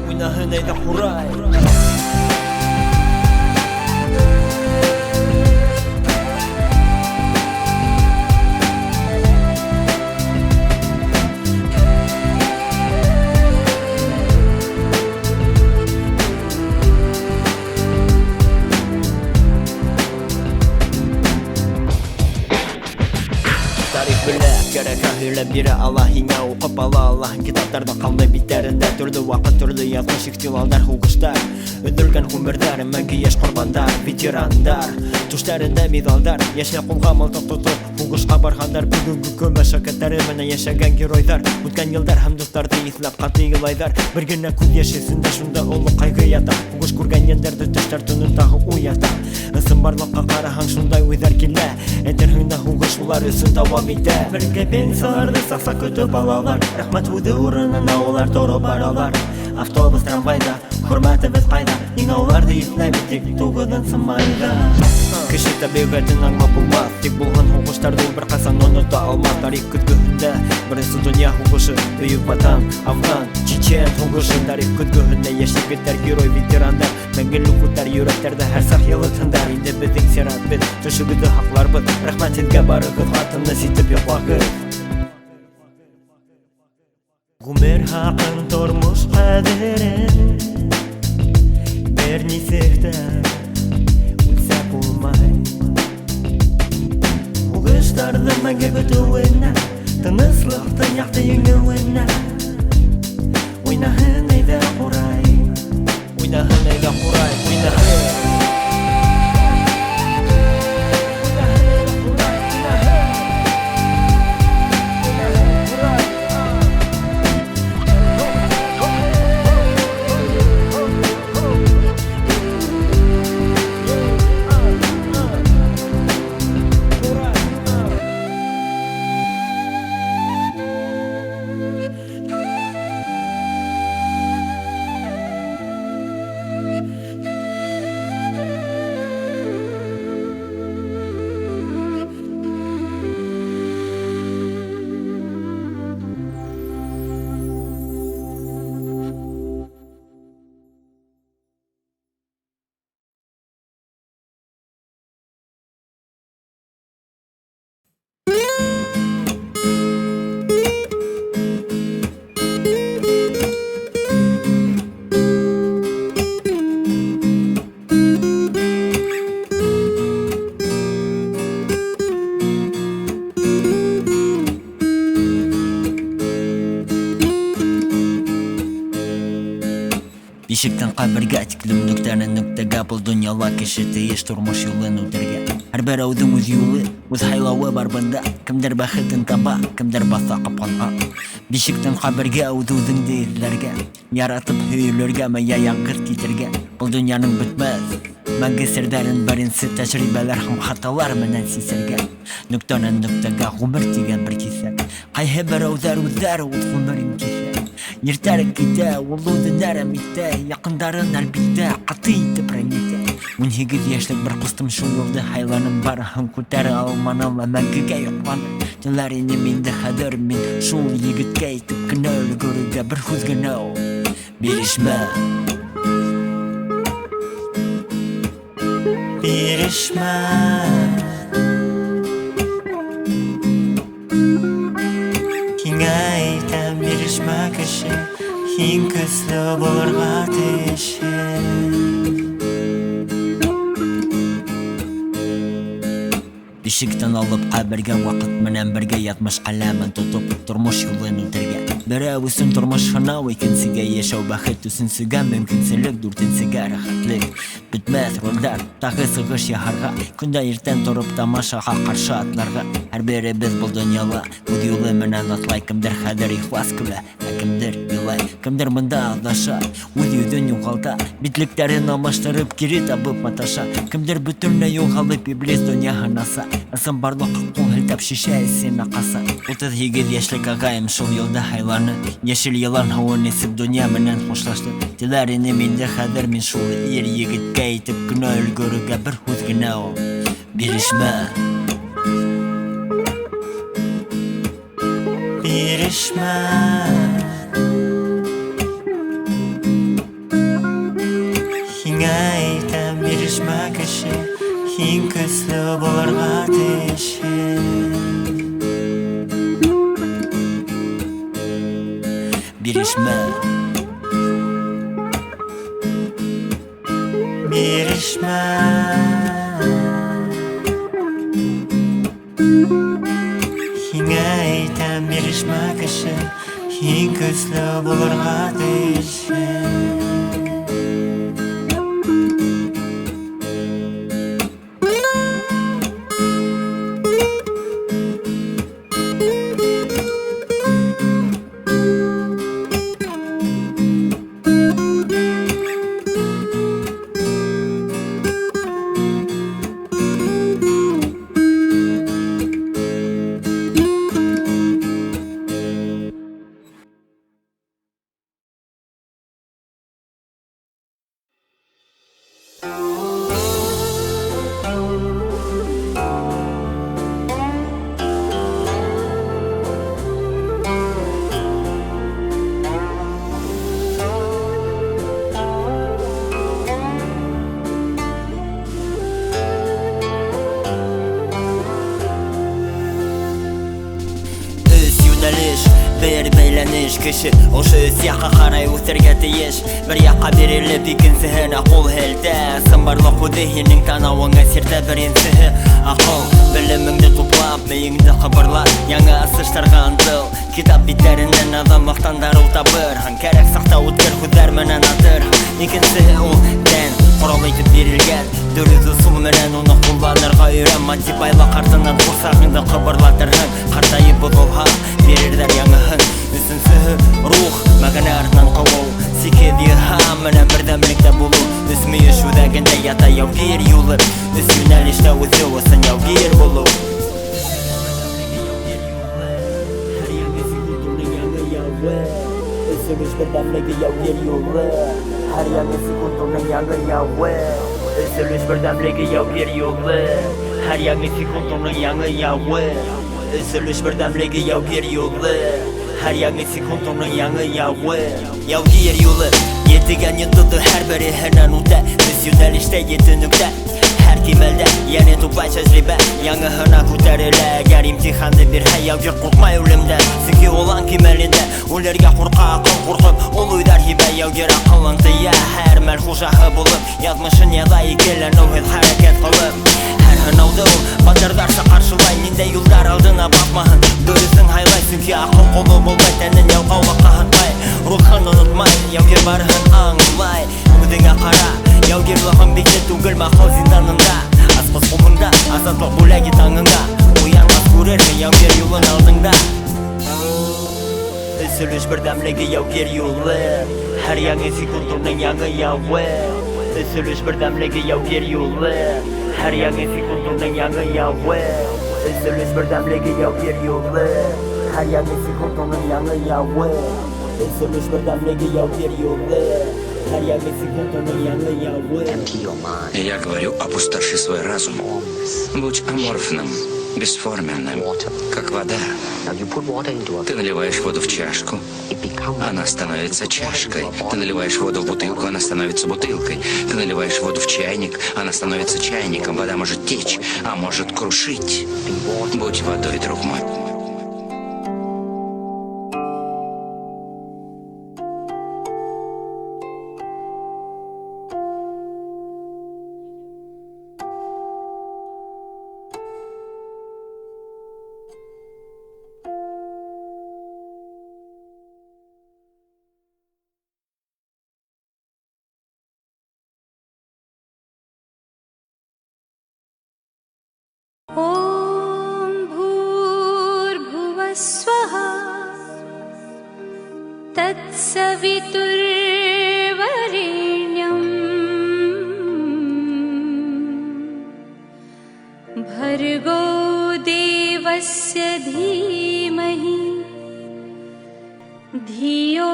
Ойнахын әйді құрай. Тарих біле, керек ахиле бире Аллах еңе оқып ала Аллахын китаптарда қалмай биттерінде. Түрлі уақыт, түрлі язмыш иктилалдар, хугыштар. Өтілген ғүмірдар, мәңгі еш құрбандар, ветерандар. Түштерінде медалдар, ешне қолға мылтық тұтып, хугышқа барғандар. Бүгінгі көмір шәкеттері мені ешеген геройдар. Өткен елдар һәм достарды ислап қаты елайдар. Бір гіне көз ешесінде шунда ұлы қайғы ята. Хугыш көрген ендерді түштер түнін тағы уята. Ісім барлыққа қарахан шундай ойдар келі. Әтерхіңді хугыш олар үсін давам ете. Бірге пенсияларды сақса күтіп алалар. Рахмат өді орынына олар торы баралар. Автобус трамвайда, құрметі біз қайда. Ең оларды еснәбі тек туғыдан сымайда. Кіші табиғатын аңлап болмас. Тек болған хугыштарды бір қасан ұныта алмас. Тарих күткіхінде бірісі дүния хугышы. Үйіп ватан, Афган, Чечен хугышы. Тарих күткіхінде ешігіттер, герой, ветерандар. Мәңгілік күттер, үйректерді әр сақ елітіндар. Енді біздің серат біз, түшігіді хақлар біз. Рахмат сізге барығыз, қатынды сетіп yoqlagыз. Өмір хақын тұрмыш қадірін бір несектер өлсәп болмай. Уғыштарды мәңгі бітуіне, тыныслықты яқты еңуіне. Ойнахын әйді құрай, ойнахын әйді құрай, ойнахын. Бишіктен қабірге тиклім нүктәрін нүктәгә бұл дүнияла кеше тиеш тұрмыш юлын үтәргә. Әрбір аудың өз юлы, өз хайлауы бар бында. Кімдер бәхетін таба, кімдер баса қапқанға. Бишіктен қабірге аудудыңды езләргә. Яратып хөйләргә мәя яңғыз китергә. Бұл дүнияның бітмәз, мәңгі сердәрін бірінсі тәжрибәләр һәм хаталар менән сисәргә. Нүктәнен нүктәгә ғүмер тигән бір кисәк. Қайһы бір аузар үздәр ул ғүмерін кисәк. Ертәрі кете, ол өзін әрім итті. Яқындарын әлбетте, қаты итіп рәнете. 18 яшьлек бір құстым шул елді хайланым бар. Күтәрі алманым мәңгіге yoqланы. Тиләріне менде қадыр мен шул егітке айтып күнәлі көріге бір хүзгінау Берішмә Берішмә Кеңе айтам берішмә кіші Ең күслі болырға теші Бишіктен алып қабірге вақыт менен бірге ятмыш әлемін тұтып тұрмыш юлын өтірге Бірі өсін тұрмыш ханау екіншіге ешау бақыт үсінсіге мүмкіншілік дүртінсіге рахатлік Бітмәс ролдар тағы сығыш яхарға Күнде ертен тұрып тамашаға қаршы атларға Әрбері біз бұл дүнияла Өз юлы менен атлай кімдір қадір ихлас күлі Кімдір билай, кімдір мұнда алдаша Өз үйден юғалда Битліктерін алмаштырып кері табып маташа Кімдір бүтінлі юғалып иблис дүнияғын аса Асан барлық қоңылтап шише сен ақаса 38 яшілік ағайым шыл елді хайланы Ешіл елан хауын есіп дүния менен қошлашты Тіләріне менде қадір мен шул ер егітке айтып күні үлгөріге бір хүзгіне ол Берішмә Берішмә Хеңе айтам берішмә кіші Ең күслі боларға теші Берішмә Берішмә Хеңе айтам берішмә кіші Ең күслі боларға теші Bir beyleniş kişi Oşu siyahqa qaray өсерге тиеш Бір яққа беріліп екіншіхіне қол хелді Сымбарлық өдейінің танауыңа серді біріншіхі Ақыл біліміңді топлап, мейіңді қыбырлап Яңа асыштырған дыл Китап беттерінен адам мақтандар ұлтабыр Керек сақта өткір хүдер менен атыр Екіншіхі ол дән құрал етіп берілген Дөрізі сұл менен оны қолданырға үйрен Матипайлы қартынан құрсағыңды қыбырлатырын Қартайып бұзылға берердер яңыхын Үсінсі рух мәғанарынан қылу Секеді ха менен бірдәмлікті болу Үсмі үшудәгінде ята яугер юлы Үс юнәлішті өзі осын яугер болу Үсігіш бірдәмлігі яугер юлы Her yanı sekuntunun yanı yağı Üzülüş birdemligi yaugir yolu Her yanı sekuntunun yanı yağı Üzülüş birdemligi yaugir yolu Her yanı sekuntunun yanı yağı Yaugir yolu Yetigen yıldıdı her biri hemen öte Biz yönelişte yetinükte Her kimelde yeni tuplay tecrübe Yanıhına kutarıla Gel imtihandı bir hayal bir korkma ölümden Çünkü olan kimelinde Onlarga korka akıl korkup Ol uydar hibe yaugir akılındı ya Her melhuşahı bulup Yazmışın ya da ikelen oğul hareket kılıp Her hınavdı batırdarsa karşılay Ninde yollar aldığına bakmahın Görüsün haylay çünkü akıl kolu bulmay Tenin yalqavla kahıntay Ruhın unutmay Yaugir barhın anlay Ödüne kara Yaugirlığın bekle tugul mahal zindanında Asmız kumunda Azatlık bulagi tangında Uyanmaz kurir mi yaugir yolun aldığında Üzülüş birdemligi yaugir yolu Her yanı sekuntunun yanı yağı Üzülüş birdemligi yaugir yolu Her yanı sekuntunun yanı yağı Üzülüş birdemligi yaugir yolu Her yanı sekuntunun yanı yağı Üzülüş birdemligi yaugir yolu Her yanı sekuntunun yanı yağı Я говорю, опустоши свой разум. Будь аморфным. бесформенным, как вода. Ты наливаешь воду в чашку, она становится чашкой. Ты наливаешь воду в бутылку, она становится бутылкой. Ты наливаешь воду в чайник, она становится чайником. Вода может течь, а может крушить. Будь водой, друг мой. ॐ भूर्भुवः स्वः तत्सवितुर्वरेण्यम् भर्गो देवस्य धीमहि धियो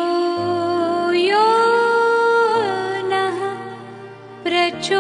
यो नः प्रचोदयात्.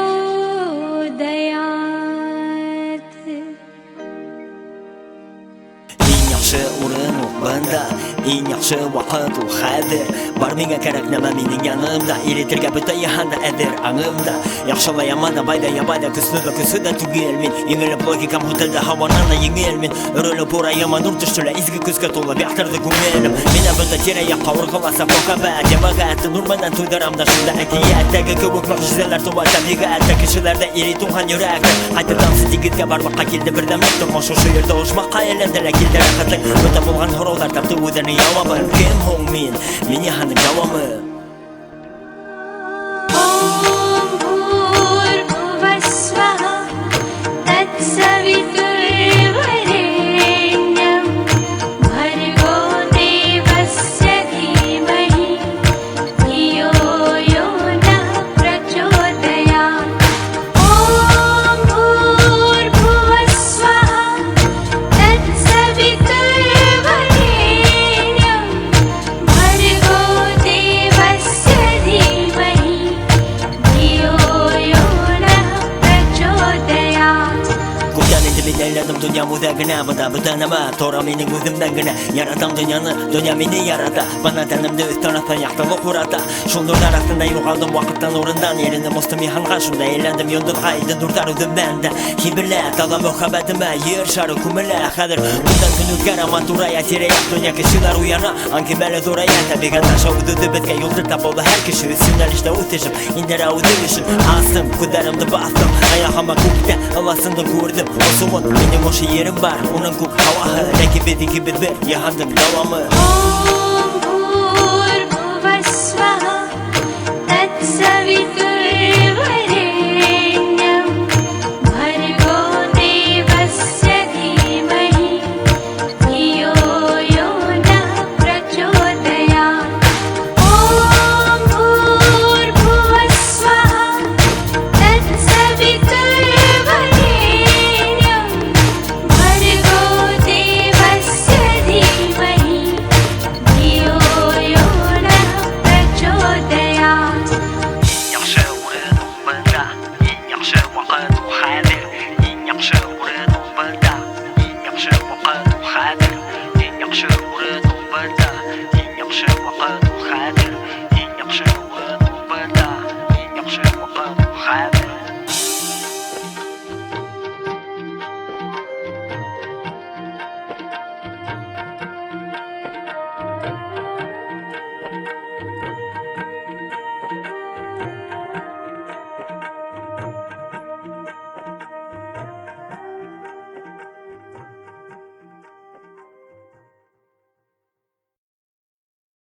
yaxshi o'rin banda, eng yaxshi vaqt u hadir. Bar menga kerak nima mening yanimda, elektr bitta yahanda adir angimda. Yaxshilayman bayda kusida tugel men. Yengilib logikam hotelda havanana yengil men. Urilib o'rayaman urtishlar izgi kuzga to'la yaxtirdi ko'nglim. Mena bitta teraya qavur qilasa qoqabat, yamag'at nurmadan to'ydaramda shunda aytiyatdagi ko'p mu'jizalar tuba tabiatda kishilarda eritungan yurak. Qaytadan yigitga barbaqa keldi birdan turmush shu yerda o'shmoqqa aylandilar keldi rahatlik. O'ta bo'lgan so'rovlar topdi o'zini javobi. Kim hong men, meni hani davomi. ॐ भूर्भुवः स्वः तत्सवितुर्वरेण्यं भर्गो देवस्य धीमहि धियो यो नः प्रचोदयात्. ॐ भूर्भुवः स्वः तत्सवितुर्वरेण्यं भर्गो देवस्य धीमहि धियो यो नः प्रचोदयात्. Ko'klaningni men ayladim dunyo mudagina, buda nima to'g'ri mening o'zimdan gina yaratam dunyoni, dunyo meni yarata. Bana tanimda o'z tarafdan yaxtaloq urata. Shunda darafdan yo'qoldim vaqtdan o'rindan, yerini mostimi hanqa shunda aylandim yondim qayda nurlar o'zimda. Hibrlar talab muhabbatima yer shari kumla hadir. Bundan kun o'tkaraman turaya teraya dunyo kishilar uyana, anki mala zo'raya tabiat tashavvudi bitga yo'ldir tapoldi har kishi sinalishda o'tishib, indira o'tishib, astim ko'darimda bastım. Ayağıma ko'kda Allah'sında ko'rdim. Osmon mening o'sha yerim bor, uning ko'k havosi, lekin bediki bedber yahandim davomi.